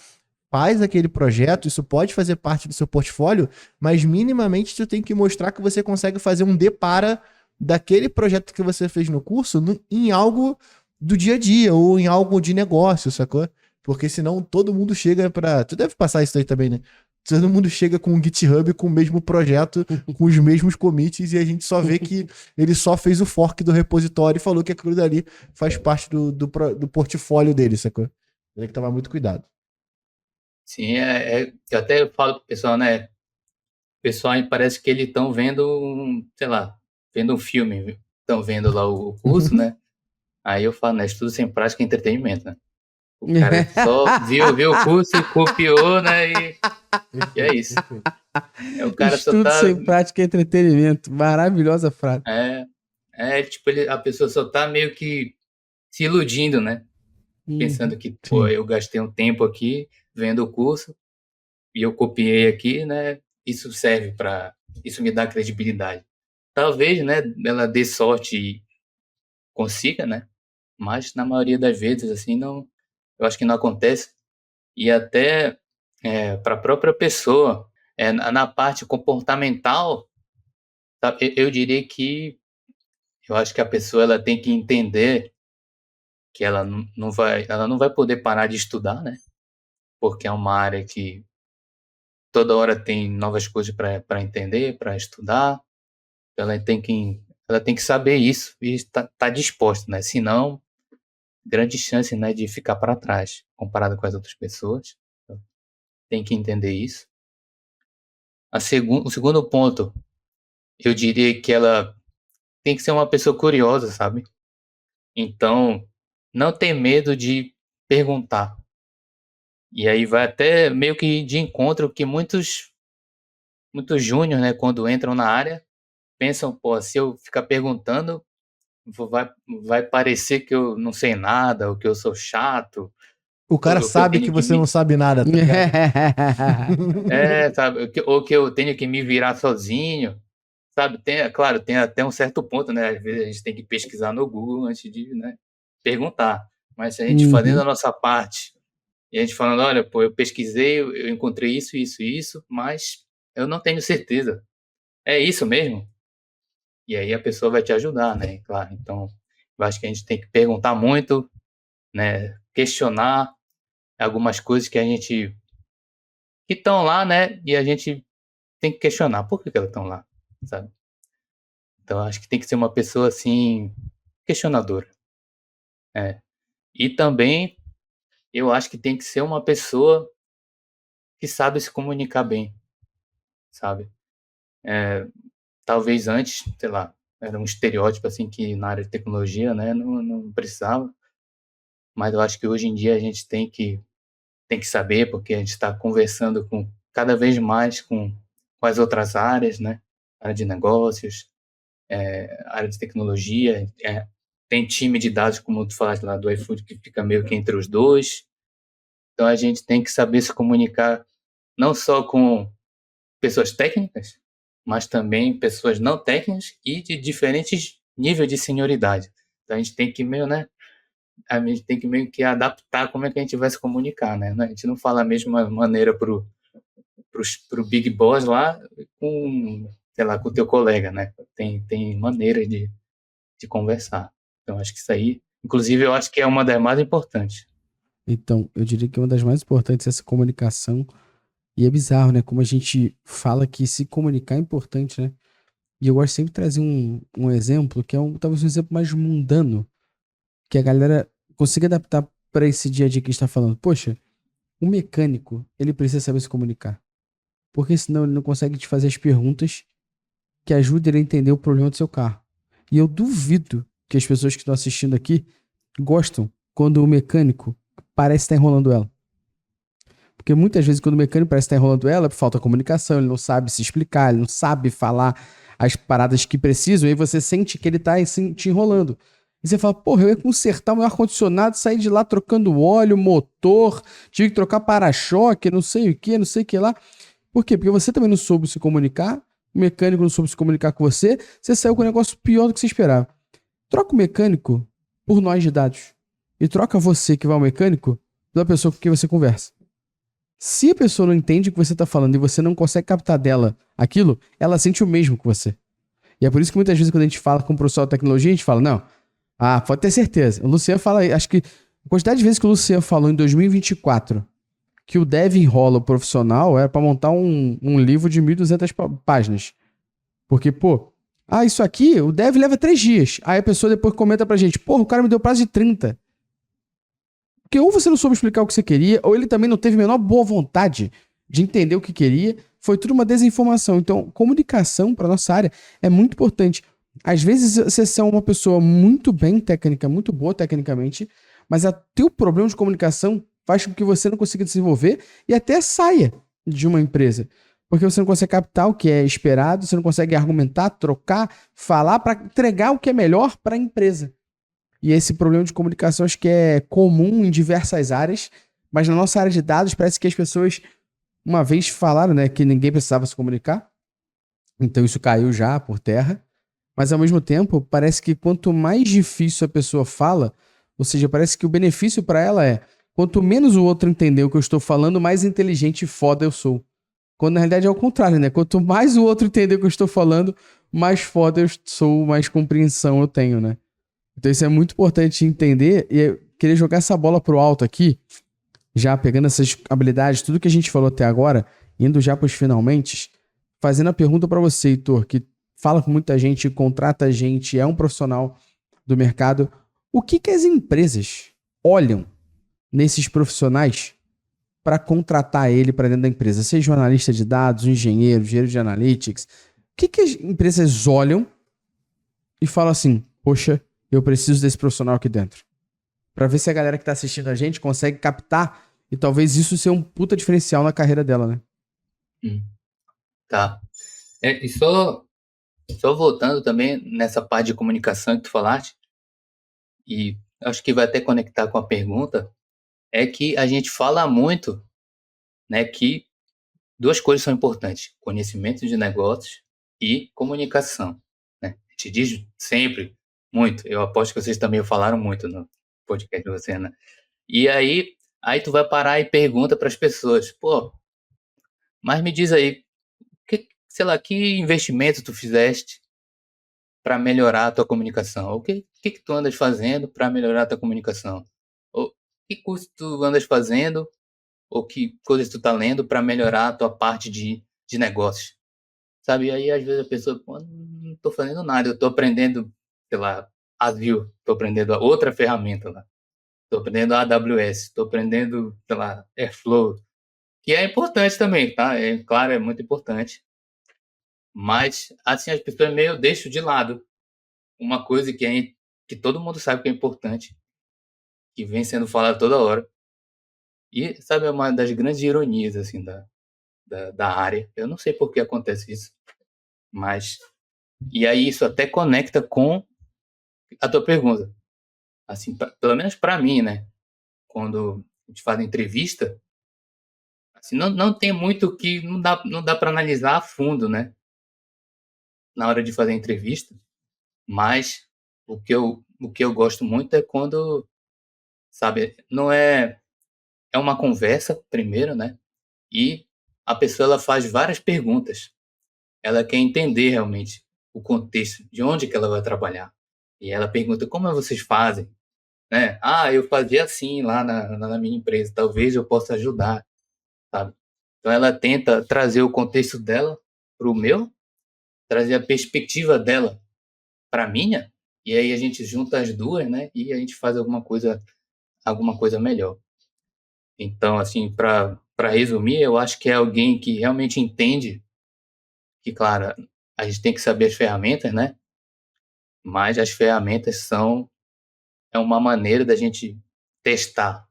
A: faz aquele projeto, isso pode fazer parte do seu portfólio, mas minimamente tu tem que mostrar que você consegue fazer um depara daquele projeto que você fez no curso em algo do dia a dia ou em algo de negócio, sacou? Porque senão todo mundo chega pra... Tu deve passar isso aí também, né? todo mundo chega com o GitHub, com o mesmo projeto, com os mesmos commits, e a gente só vê que ele só fez o fork do repositório e falou que aquilo dali faz parte do portfólio dele, sacou? Ele que tomar muito cuidado.
C: Sim, eu até falo pro pessoal, né? O pessoal aí parece que eles estão vendo, sei lá, vendo um filme, estão vendo lá o curso, né? Aí eu falo, né? Estudo sem prática é entretenimento, né? O cara só viu o curso e copiou, né? E é isso. O cara só
B: Estudo
C: tá.
B: sem prática é entretenimento. Maravilhosa frase.
C: Tipo, a pessoa só tá meio que se iludindo, né? Pensando que, pô,
B: Sim.
C: eu gastei um tempo aqui vendo o curso e eu copiei aqui, né? Isso serve para. Isso me dá credibilidade. Talvez, né? Ela dê sorte e consiga, né? Mas na maioria das vezes, assim, não. Eu acho que não acontece. E até para a própria pessoa, na parte comportamental, tá? Eu diria que eu acho que a pessoa ela tem que entender que ela não vai poder parar de estudar, né? Porque é uma área que toda hora tem novas coisas para entender, para estudar. Ela tem que saber isso e tá disposta, né? Senão, grande chance, né, de ficar para trás comparado com as outras pessoas. Então, tem que entender isso. O segundo ponto, eu diria que ela tem que ser uma pessoa curiosa, sabe? Então, não ter medo de perguntar. E aí vai até meio que de encontro que muitos júnior, né, quando entram na área, pensam, pô, se eu ficar perguntando, vai parecer que eu não sei nada, ou que eu sou chato,
A: O cara
C: ou que eu
A: sabe que
C: tenho que
A: você não sabe nada, tá ligado?
C: sabe, ou que eu tenho que me virar sozinho, sabe? Claro, tem até um certo ponto, né? Às vezes a gente tem que pesquisar no Google antes de, né, perguntar. Mas se a gente fazendo a nossa parte, e a gente falando, olha, pô, eu pesquisei, eu encontrei isso, isso e isso, mas eu não tenho certeza. É isso mesmo? E aí a pessoa vai te ajudar, né? Claro. Então, eu acho que a gente tem que perguntar muito, né? Questionar algumas coisas que estão lá, né? E a gente tem que questionar por que elas estão lá, sabe? Então, acho que tem que ser uma pessoa assim questionadora. E também eu acho que tem que ser uma pessoa que sabe se comunicar bem, sabe? Talvez antes, sei lá, era um estereótipo assim que na área de tecnologia, né, não precisava, mas eu acho que hoje em dia a gente tem que saber, porque a gente está conversando com cada vez mais com as outras áreas, né? Área de negócios, área de tecnologia, tem time de dados, como tu falaste lá do iFood, que fica meio que entre os dois. Então a gente tem que saber se comunicar não só com pessoas técnicas, mas também pessoas não técnicas e de diferentes níveis de senioridade. Então a gente tem que meio, né? A gente tem que meio que adaptar como é que a gente vai se comunicar, né? A gente não fala a mesma maneira pro Big Boss lá com, sei lá, com o teu colega, né? Tem maneira de conversar. Então, acho que isso aí, inclusive, eu acho que é uma das mais importantes.
B: Então, eu diria que uma das mais importantes é essa comunicação. E é bizarro, né? Como a gente fala que se comunicar é importante, né? E eu gosto sempre de trazer um exemplo que é talvez um exemplo mais mundano, que a galera consiga adaptar para esse dia a dia que a gente tá falando. Poxa, o mecânico, ele precisa saber se comunicar. Porque senão ele não consegue te fazer as perguntas que ajudem ele a entender o problema do seu carro. E eu duvido que as pessoas que estão assistindo aqui gostam quando o mecânico parece estar enrolando ela. Porque muitas vezes quando o mecânico parece estar enrolando ela, falta comunicação, ele não sabe se explicar, ele não sabe falar as paradas que precisam, e aí você sente que ele tá assim, te enrolando. E você fala, porra, eu ia consertar o meu ar-condicionado, sair de lá trocando óleo, motor, tive que trocar para-choque, não sei o que lá. Por quê? Porque você também não soube se comunicar, o mecânico não soube se comunicar com você, você saiu com um negócio pior do que você esperava. Troca o mecânico por nós de dados. E troca você que vai ao mecânico pela pessoa com quem você conversa. Se a pessoa não entende o que você está falando e você não consegue captar dela aquilo, ela sente o mesmo que você. E é por isso que muitas vezes quando a gente fala com o profissional de tecnologia, a gente fala, não, pode ter certeza. O Luciano fala, acho que a quantidade de vezes que o Luciano falou em 2024 que o dev enrola o profissional era pra montar um livro de 1.200 páginas. Porque, pô, isso aqui, o dev leva 3 dias. Aí a pessoa depois comenta pra gente, pô, o cara me deu prazo de 30. Porque ou você não soube explicar o que você queria, ou ele também não teve a menor boa vontade de entender o que queria. Foi tudo uma desinformação. Então, comunicação para nossa área é muito importante. Às vezes você é uma pessoa muito bem técnica, muito boa tecnicamente, mas o teu problema de comunicação faz com que você não consiga desenvolver e até saia de uma empresa. Porque você não consegue captar o que é esperado, você não consegue argumentar, trocar, falar para entregar o que é melhor para a empresa. E esse problema de comunicação acho que é comum em diversas áreas, mas na nossa área de dados parece que as pessoas uma vez falaram, né, que ninguém precisava se comunicar, então isso caiu já por terra, mas ao mesmo tempo parece que quanto mais difícil a pessoa fala, ou seja, parece que o benefício para ela é quanto menos o outro entender o que eu estou falando, mais inteligente e foda eu sou. Quando na realidade é o contrário, né? Quanto mais o outro entender o que eu estou falando, mais foda eu sou, mais compreensão eu tenho, né? Então isso é muito importante entender e eu queria jogar essa bola pro alto aqui, já pegando essas habilidades, tudo que a gente falou até agora, indo já pros finalmente, fazendo a pergunta para você, Heitor, que fala com muita gente, contrata gente, é um profissional do mercado. O que as empresas olham nesses profissionais para contratar ele para dentro da empresa? Seja um analista de dados, um engenheiro de analytics. O que as empresas olham e falam assim, poxa, eu preciso desse profissional aqui dentro? Para ver se a galera que tá assistindo a gente consegue captar e talvez isso seja um puta diferencial na carreira dela, né?
C: Tá. E só voltando também nessa parte de comunicação que tu falaste, e acho que vai até conectar com a pergunta, é que a gente fala muito, né, que 2 coisas são importantes: conhecimento de negócios e comunicação, né? A gente diz sempre muito, eu aposto que vocês também falaram muito no podcast de vocês, né? E aí tu vai parar e pergunta para as pessoas: "Pô, mas me diz aí, sei lá, que investimento tu fizeste para melhorar a tua comunicação? O que tu andas fazendo para melhorar a tua comunicação? Ou que curso tu andas fazendo ou que coisas tu tá lendo para melhorar a tua parte de negócios?" Sabe? E aí, às vezes, a pessoa, pô, não tô fazendo nada, eu tô aprendendo, sei lá, Azure, tô aprendendo a outra ferramenta lá, tô aprendendo a AWS, tô aprendendo, sei lá, Airflow, que é importante também, tá? É claro, é muito importante. Mas, assim, as pessoas meio deixam de lado uma coisa que todo mundo sabe que é importante, que vem sendo falado toda hora. E, sabe, é uma das grandes ironias, assim, da área. Eu não sei por que acontece isso, mas... E aí isso até conecta com a tua pergunta. Assim, pelo menos para mim, né? Quando a gente faz entrevista, assim, não tem muito que... Não dá para analisar a fundo, né? Na hora de fazer a entrevista. Mas o que eu gosto muito é quando, sabe, não é... É uma conversa primeiro, né? E a pessoa ela faz várias perguntas. Ela quer entender realmente o contexto, de onde que ela vai trabalhar. E ela pergunta: como vocês fazem? Né? Ah, eu fazia assim lá na minha empresa, talvez eu possa ajudar, sabe? Então ela tenta trazer o contexto dela para o meu, trazer a perspectiva dela para a minha, e aí a gente junta as duas, né? E a gente faz alguma coisa melhor. Então, assim, para resumir, eu acho que é alguém que realmente entende que, claro, a gente tem que saber as ferramentas, né? Mas as ferramentas é uma maneira da gente testar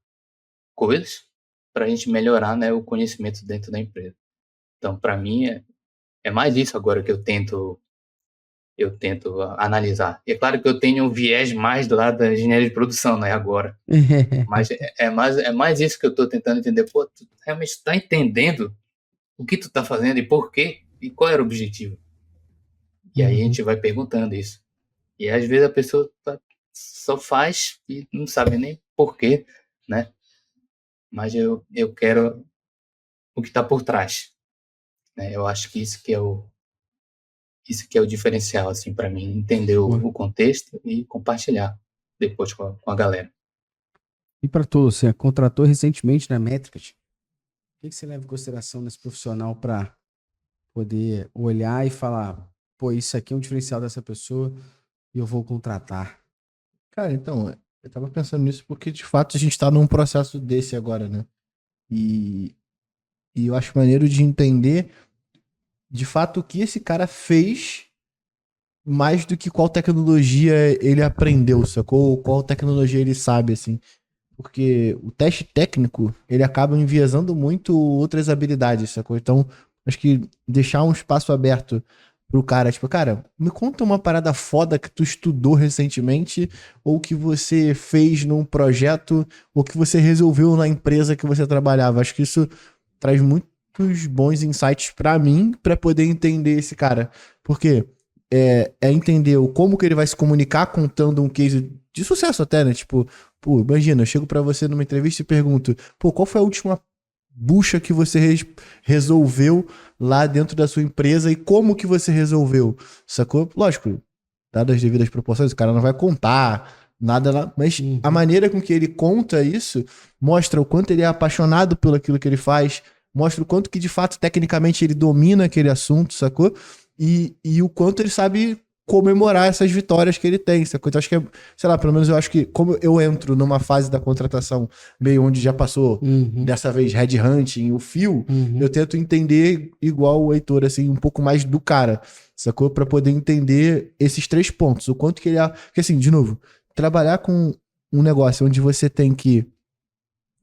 C: coisas para a gente melhorar, né, o conhecimento dentro da empresa. Então, para mim, é mais isso agora que eu tento analisar. E é claro que eu tenho um viés mais do lado da engenharia de produção, né, agora. Mas é mais isso que eu estou tentando entender. Pô, tu realmente está entendendo o que tu está fazendo e por quê? E qual era o objetivo? E aí a gente vai perguntando isso. E às vezes a pessoa só faz e não sabe nem por quê, né? Mas eu quero o que está por trás, né? Eu acho que isso que é o diferencial, assim, para mim, entender o contexto e compartilhar depois com a galera.
B: E para tu, você contratou recentemente na Métricas. que você leva em consideração nesse profissional para poder olhar e falar, pô, isso aqui é um diferencial dessa pessoa e eu vou contratar?
A: Cara, então, eu tava pensando nisso porque, de fato, a gente tá num processo desse agora, né? E, e eu acho maneiro de entender, de fato, o que esse cara fez mais do que qual tecnologia ele aprendeu, sacou? Ou qual tecnologia ele sabe, assim. Porque o teste técnico, ele acaba enviesando muito outras habilidades, sacou? Então, acho que deixar um espaço aberto pro cara, tipo, cara, me conta uma parada foda que tu estudou recentemente, ou que você fez num projeto, ou que você resolveu na empresa que você trabalhava. Acho que isso traz muitos bons insights pra mim, pra poder entender esse cara. Porque é entender o como que ele vai se comunicar contando um case de sucesso até, né? Tipo, pô, imagina, eu chego pra você numa entrevista e pergunto, pô, qual foi a última bucha que você resolveu lá dentro da sua empresa e como que você resolveu? Sacou? Lógico, dadas as devidas proporções, o cara não vai contar nada lá, mas a maneira com que ele conta isso mostra o quanto ele é apaixonado pelo aquilo que ele faz, mostra o quanto que de fato tecnicamente ele domina aquele assunto, sacou? E o quanto ele sabe comemorar essas vitórias que ele tem, sacou? Então acho que sei lá, pelo menos eu acho que como eu entro numa fase da contratação meio onde já passou dessa vez headhunting, o fio, eu tento entender igual o Heitor, assim, um pouco mais do cara, sacou? Pra poder entender esses 3 pontos, o quanto que ele é... Porque assim, de novo, trabalhar com um negócio onde você tem que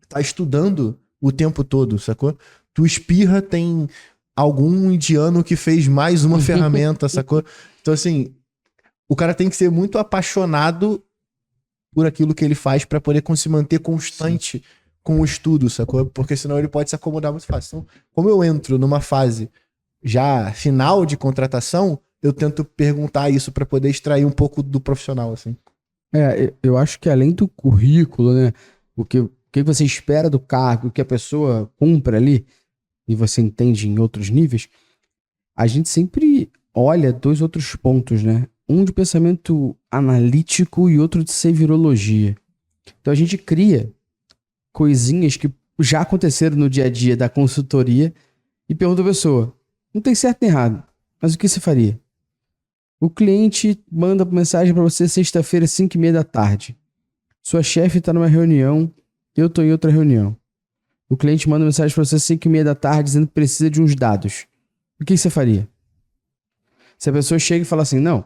A: tá estudando o tempo todo, sacou? Tu espirra, tem algum indiano que fez mais uma ferramenta, sacou? Então, assim, o cara tem que ser muito apaixonado por aquilo que ele faz pra poder se manter constante com o estudo, sacou? Porque senão ele pode se acomodar muito fácil. Então, como eu entro numa fase já final de contratação, eu tento perguntar isso pra poder extrair um pouco do profissional, assim.
B: Eu acho que além do currículo, né? O que você espera do cargo, o que a pessoa cumpre ali, e você entende em outros níveis, a gente sempre olha 2 outros pontos, né? Um de pensamento analítico e outro de sevirologia. Então a gente cria coisinhas que já aconteceram no dia a dia da consultoria e pergunta à pessoa, não tem certo nem errado, mas o que você faria? O cliente manda mensagem para você sexta-feira, 5h30 da tarde. Sua chefe está numa reunião, eu estou em outra reunião. O cliente manda mensagem para você 5h30 da tarde dizendo que precisa de uns dados. O que você faria? Se a pessoa chega e fala assim, não,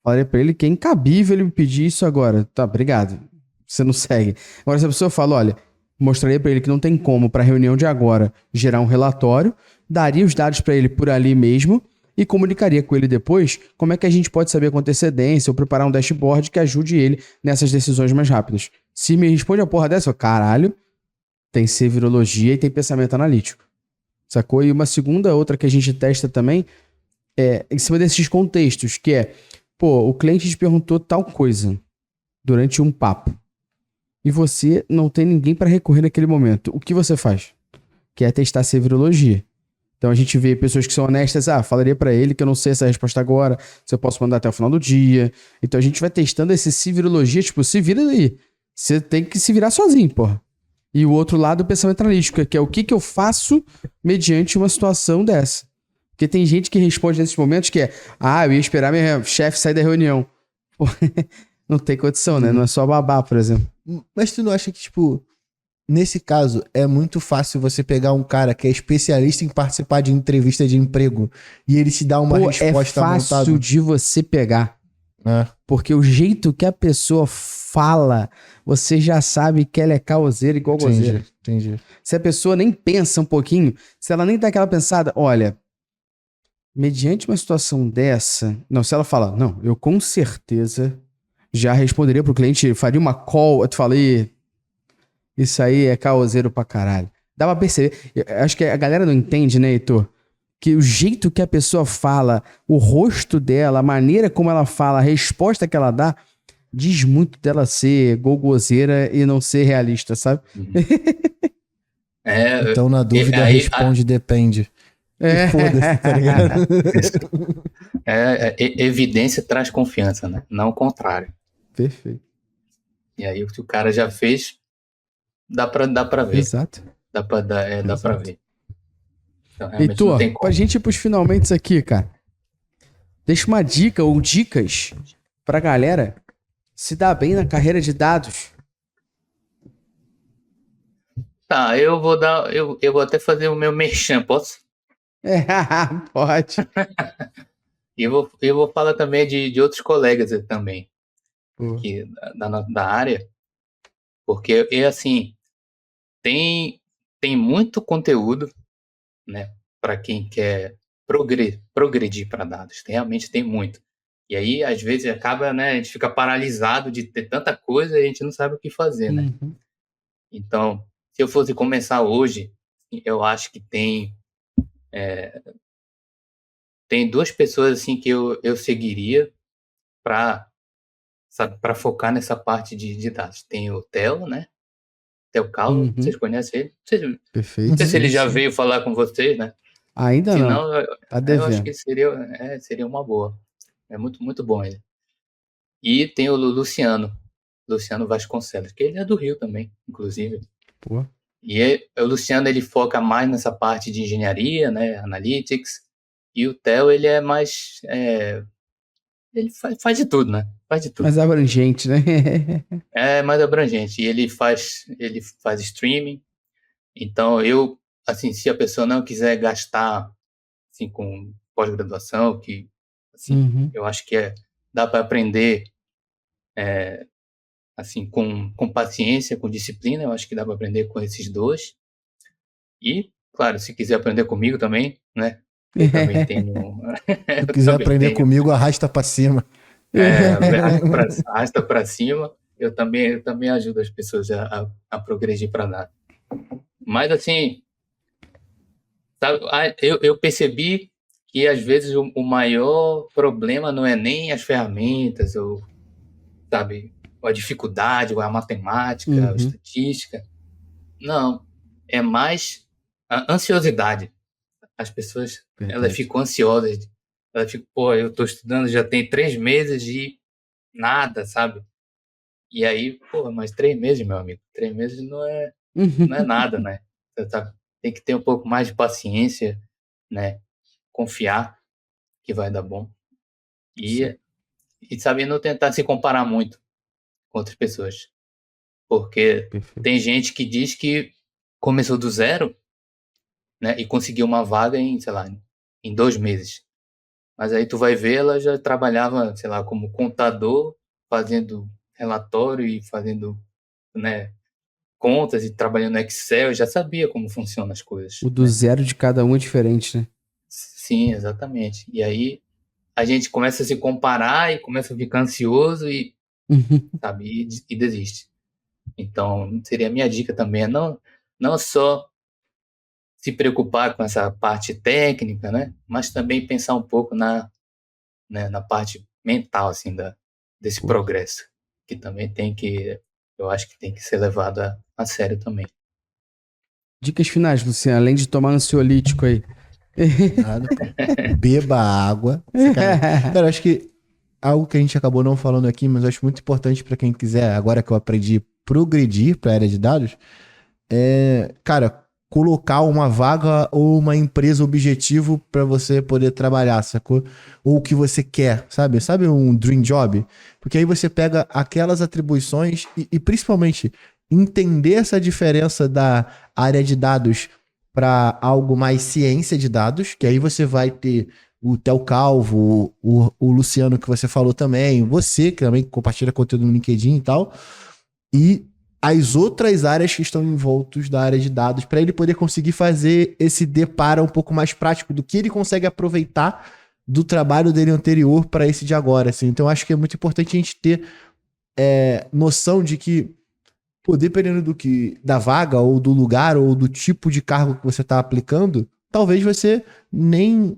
B: falaria para ele que é incabível ele me pedir isso agora. Tá, obrigado. Você não segue. Agora, se a pessoa fala, olha, mostraria para ele que não tem como para a reunião de agora gerar um relatório, daria os dados para ele por ali mesmo e comunicaria com ele depois como é que a gente pode saber com antecedência ou preparar um dashboard que ajude ele nessas decisões mais rápidas. Se me responde a porra dessa, caralho, tem sevirologia e tem pensamento analítico. Sacou? E uma segunda, outra que a gente testa também, é em cima desses contextos, que é, pô, o cliente te perguntou tal coisa durante um papo e você não tem ninguém para recorrer naquele momento. O que você faz? Que é testar sevirologia. Então a gente vê pessoas que são honestas, falaria para ele que eu não sei essa resposta agora, se eu posso mandar até o final do dia. Então a gente vai testando esse sevirologia, tipo, se vira daí. Você tem que se virar sozinho, porra. E o outro lado, o pensamento analítico, que é o que eu faço mediante uma situação dessa. Porque tem gente que responde nesses momentos que é, eu ia esperar minha chefe sair da reunião. Pô, não tem condição, né? Não é só babá, por exemplo.
A: Mas tu não acha que, tipo, nesse caso, é muito fácil você pegar um cara que é especialista em participar de entrevista de emprego e ele te dá uma resposta montada?
B: É fácil de você pegar. Porque o jeito que a pessoa fala, você já sabe que ela é caoseira igual gozeira.
A: Entendi.
B: Se a pessoa nem pensa um pouquinho, se ela nem dá aquela pensada, olha, mediante uma situação dessa... Não, se ela fala, não, eu com certeza já responderia pro cliente, faria uma call, eu te falei, isso aí é caoseiro pra caralho. Dá pra perceber. Eu acho que a galera não entende, né, Heitor? Que o jeito que a pessoa fala, o rosto dela, a maneira como ela fala, a resposta que ela dá, diz muito dela ser gogozeira e não ser realista, sabe?
A: Então, na dúvida, responde depende. Foda-se, tá ligado?
C: Evidência traz confiança, né? Não o contrário.
B: Perfeito.
C: E aí, o que o cara já fez, dá pra ver.
B: Exato.
C: Dá pra ver. Então, realmente
B: Heitor,
C: não tem
B: pra
C: como.
B: gente ir pros finalmente aqui, cara. Deixa uma dica ou dicas pra galera se dar bem na carreira de dados.
C: Tá, eu vou até fazer o meu merchan, posso?
B: É, pode.
C: E eu vou falar também de outros colegas também,
B: Pô.
C: aqui da área, porque, assim, tem muito conteúdo, né, para quem quer progredir para dados. Realmente tem muito. E aí, às vezes, acaba, né, a gente fica paralisado de ter tanta coisa e a gente não sabe o que fazer, né?
B: Uhum.
C: Então, se eu fosse começar hoje, eu acho que tem duas pessoas assim que eu seguiria para focar nessa parte de dados. Tem o Theo, né? Theo Calvo,
B: Uhum.
C: vocês conhecem ele? Não
B: Perfeito.
C: sei se ele
B: Sim,
C: já
B: sim.
C: veio falar com vocês, né?
B: Ainda
C: Se
B: não.
C: não,
B: Tá
C: eu acho que
B: devendo.
C: seria uma boa. É muito, muito bom ele. E tem o Luciano Vasconcelos, que ele é do Rio também, inclusive.
B: Pô.
C: E o Luciano, ele foca mais nessa parte de engenharia, né, analytics, e o Theo, ele é mais, ele faz de tudo, né, faz de tudo.
B: Mais abrangente, né?
C: É mais abrangente, e ele faz streaming, então assim, se a pessoa não quiser gastar, assim, com pós-graduação, que, assim,
B: Uhum.
C: eu acho que dá para aprender, assim, com paciência, com disciplina, eu acho que dá para aprender com esses dois. E, claro, se quiser aprender comigo também, né? Eu também tenho.
A: Se
C: Eu
A: quiser
C: também
A: aprender
C: tenho.
A: comigo, arrasta pra cima.
C: Arrasta para cima. Eu também ajudo as pessoas a progredir para nada. Mas, assim, sabe, eu percebi que, às vezes, o maior problema não é nem as ferramentas, ou, sabe, a dificuldade, ou a matemática, a
B: Uhum.
C: estatística. Não. É mais a ansiosidade. As pessoas, elas
B: Verdade.
C: ficam ansiosas. Elas ficam, pô, eu tô estudando já tem 3 meses e nada, sabe? E aí, pô, mas 3 meses, meu amigo, 3 meses não é nada, né? Tem que ter um pouco mais de paciência, né? Confiar que vai dar bom.
B: Sim.
C: E saber não tentar se comparar muito com outras pessoas. Porque
B: Perfeito.
C: tem gente que diz que começou do zero, né? E conseguiu uma vaga em, sei lá, em 2 meses. Mas aí tu vai ver, ela já trabalhava, sei lá, como contador, fazendo relatório e fazendo, né, contas e trabalhando no Excel, já sabia como funcionam as coisas,
B: O do
C: né?
B: zero de cada um é diferente, né?
C: Sim, exatamente. E aí a gente começa a se comparar e começa a ficar ansioso e, sabe, e desiste. Então, seria a minha dica também, não só se preocupar com essa parte técnica, né, mas também pensar um pouco né, na parte mental, assim, desse
B: Pô.
C: progresso, que também eu acho que tem que ser levado a sério também.
B: Dicas finais, Luciano, além de tomar ansiolítico aí.
A: Nada, pô. Beba água. Sacanagem. Cara, eu acho que algo que a gente acabou não falando aqui, mas eu acho muito importante para quem quiser, agora que eu aprendi progredir para a área de dados, cara, colocar uma vaga ou uma empresa objetivo para você poder trabalhar, sacou? Ou o que você quer, sabe? Sabe um dream job? Porque aí você pega aquelas atribuições e principalmente entender essa diferença da área de dados para algo mais ciência de dados, que aí você vai ter o Theo Calvo, o Luciano que você falou também, você que também compartilha conteúdo no LinkedIn e tal, e as outras áreas que estão envoltos da área de dados, para ele poder conseguir fazer esse deparo um pouco mais prático do que ele consegue aproveitar do trabalho dele anterior para esse de agora. Assim. Então, acho que é muito importante a gente ter noção de que, pô, dependendo da vaga, ou do lugar, ou do tipo de cargo que você está aplicando, talvez você nem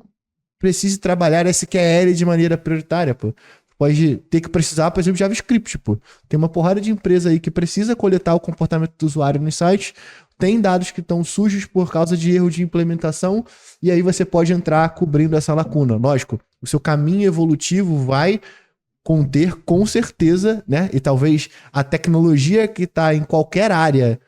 A: precise trabalhar SQL de maneira prioritária, pô. Pode ter que precisar, por exemplo, de JavaScript, pô. Tem uma porrada de empresa aí que precisa coletar o comportamento do usuário nos sites, tem dados que estão sujos por causa de erro de implementação, e aí você pode entrar cobrindo essa lacuna. Lógico, o seu caminho evolutivo vai conter com certeza, né? E talvez a tecnologia que está em qualquer área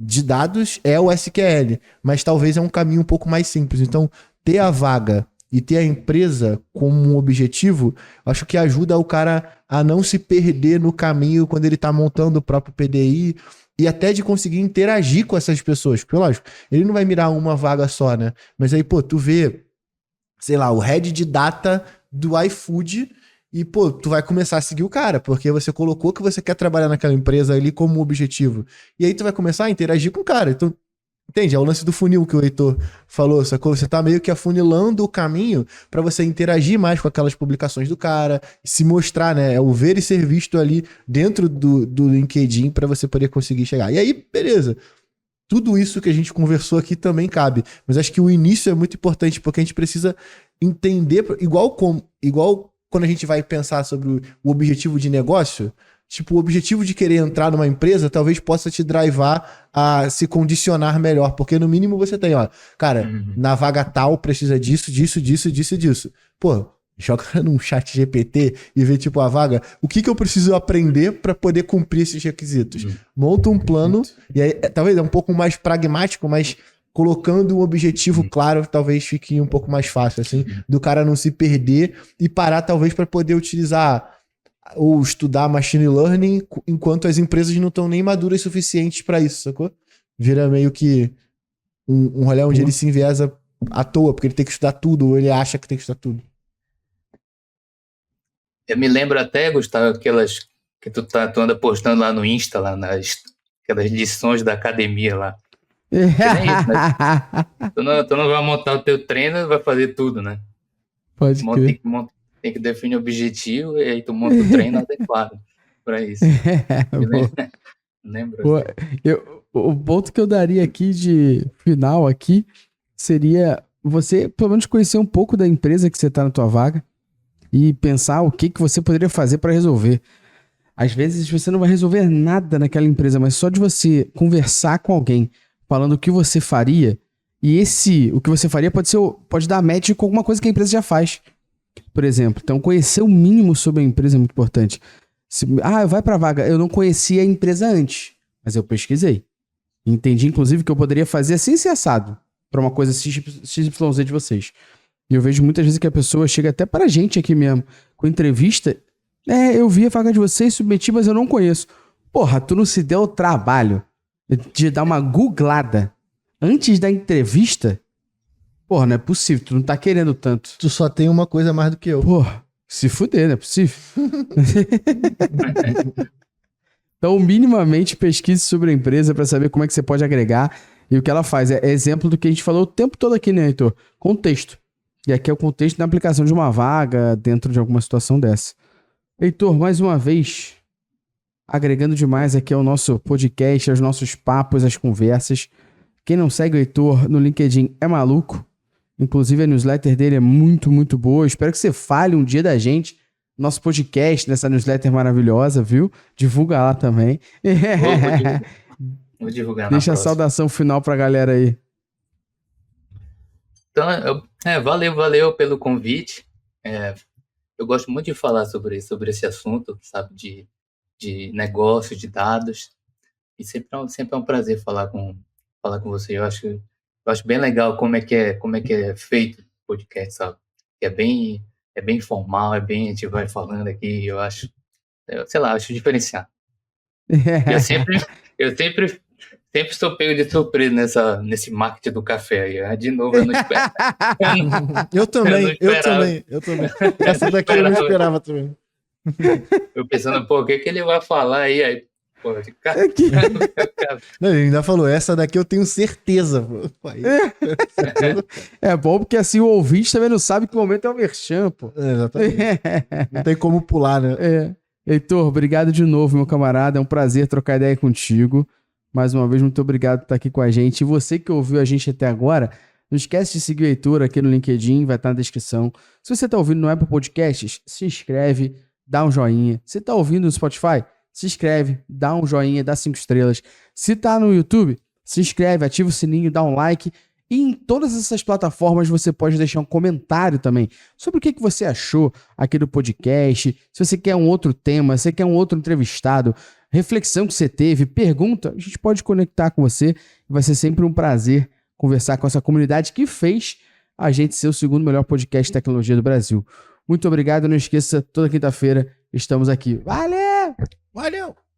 A: de dados é o SQL, mas talvez é um caminho um pouco mais simples. Então, ter a vaga e ter a empresa como um objetivo, acho que ajuda o cara a não se perder no caminho quando ele está montando o próprio PDI e até de conseguir interagir com essas pessoas. Porque, lógico, ele não vai mirar uma vaga só, né? Mas aí, pô, tu vê, sei lá, o head de data do iFood e, pô, tu vai começar a seguir o cara, porque você colocou que você quer trabalhar naquela empresa ali como objetivo. E aí tu vai começar a interagir com o cara. Então, entende? É o lance do funil que o Heitor falou, sacou? Você tá meio que afunilando o caminho pra você interagir mais com aquelas publicações do cara, se mostrar, né? É o ver e ser visto ali dentro do LinkedIn pra você poder conseguir chegar. E aí, beleza. Tudo isso que a gente conversou aqui também cabe. Mas acho que o início é muito importante, porque a gente precisa entender, igual quando a gente vai pensar sobre o objetivo de negócio, tipo, o objetivo de querer entrar numa empresa talvez possa te drivar a se condicionar melhor, porque no mínimo você tem, ó, cara, na vaga tal precisa disso, disso, disso, disso e disso. Pô, joga num chat GPT e vê, tipo, a vaga, o que eu preciso aprender para poder cumprir esses requisitos. Monta um plano, e aí talvez é um pouco mais pragmático, mas colocando um objetivo claro, talvez fique um pouco mais fácil, assim, do cara não se perder e parar, talvez, para poder utilizar ou estudar machine learning enquanto as empresas não estão nem maduras suficientes para isso, sacou? Vira meio que um rolê onde ele se enviesa à toa, porque ele tem que estudar tudo, ou ele acha que tem que estudar tudo.
C: Eu me lembro até, Gustavo, aquelas que tu anda postando lá no Insta, lá aquelas lições da academia lá. Que nem isso, né? Tu não vai montar o teu treino, vai fazer tudo, né?
B: Pode crer.
C: Tem que definir o objetivo e aí tu monta o treino adequado para isso. Lembro.
B: Pô, o ponto que eu daria aqui de final aqui seria você pelo menos conhecer um pouco da empresa que você está na tua vaga e pensar o que você poderia fazer para resolver. Às vezes você não vai resolver nada naquela empresa, mas só de você conversar com alguém falando o que você faria, e o que você faria pode dar match com alguma coisa que a empresa já faz. Por exemplo, então conhecer o mínimo sobre a empresa é muito importante. Vai pra vaga. Eu não conhecia a empresa antes, mas eu pesquisei. Entendi, inclusive, que eu poderia fazer assim se assado pra uma coisa XYZ de vocês. E eu vejo muitas vezes que a pessoa chega até pra gente aqui mesmo, com entrevista. Eu vi a vaga de vocês, submeti, mas eu não conheço. Porra, tu não se deu o trabalho de dar uma googlada antes da entrevista? Porra, não é possível, tu não tá querendo tanto.
A: Tu só tem uma coisa mais do que eu.
B: Porra, se fuder, não é possível. Então, minimamente pesquise sobre a empresa pra saber como é que você pode agregar e o que ela faz. É exemplo do que a gente falou o tempo todo aqui, né, Heitor? Contexto. E aqui é o contexto da aplicação de uma vaga dentro de alguma situação dessa. Heitor, mais uma vez, agregando demais aqui ao nosso podcast, aos nossos papos, às conversas. Quem não segue o Heitor no LinkedIn é maluco. Inclusive a newsletter dele é muito, muito boa. Espero que você fale um dia da gente. Nosso podcast, nessa newsletter maravilhosa, viu? Divulga lá também.
C: Vou divulgar.
B: Deixa a saudação final pra galera aí.
C: Então, valeu pelo convite. Eu gosto muito de falar sobre esse assunto, sabe? De negócio, de dados. E sempre é um prazer falar com você. Eu acho bem legal como é que é feito o podcast, sabe? Que é bem formal, a gente vai falando aqui, eu acho diferenciado. Eu sempre estou pego de surpresa nesse marketing do café aí. De novo, eu não espero.
A: Eu também. Essa daqui eu não esperava também.
C: Eu pensando, o que ele vai falar aí? Pô,
A: Não, ele ainda falou, essa daqui eu tenho certeza.
B: É bom porque assim o ouvinte também não sabe que momento é o merchan, pô.
A: Exatamente. Não tem como pular, né?
B: Heitor, obrigado de novo, meu camarada. É um prazer trocar ideia contigo. Mais uma vez, muito obrigado por estar aqui com a gente. E você que ouviu a gente até agora, não esquece de seguir o Heitor aqui no LinkedIn, vai estar na descrição. Se você está ouvindo no Apple Podcasts, se inscreve, dá um joinha. Se está ouvindo no Spotify, se inscreve, dá um joinha, dá 5 estrelas. Se tá no YouTube, se inscreve, ativa o sininho, dá um like E em todas essas plataformas você pode deixar um comentário também sobre o que você achou aqui do podcast. Se você quer um outro tema, se você quer um outro entrevistado, reflexão que você teve, pergunta, a gente pode conectar com você. Vai ser sempre um prazer conversar com essa comunidade que fez a gente ser o segundo melhor podcast de tecnologia do Brasil. Muito obrigado, não esqueça, toda quinta-feira estamos aqui. Valeu!
A: Valeu!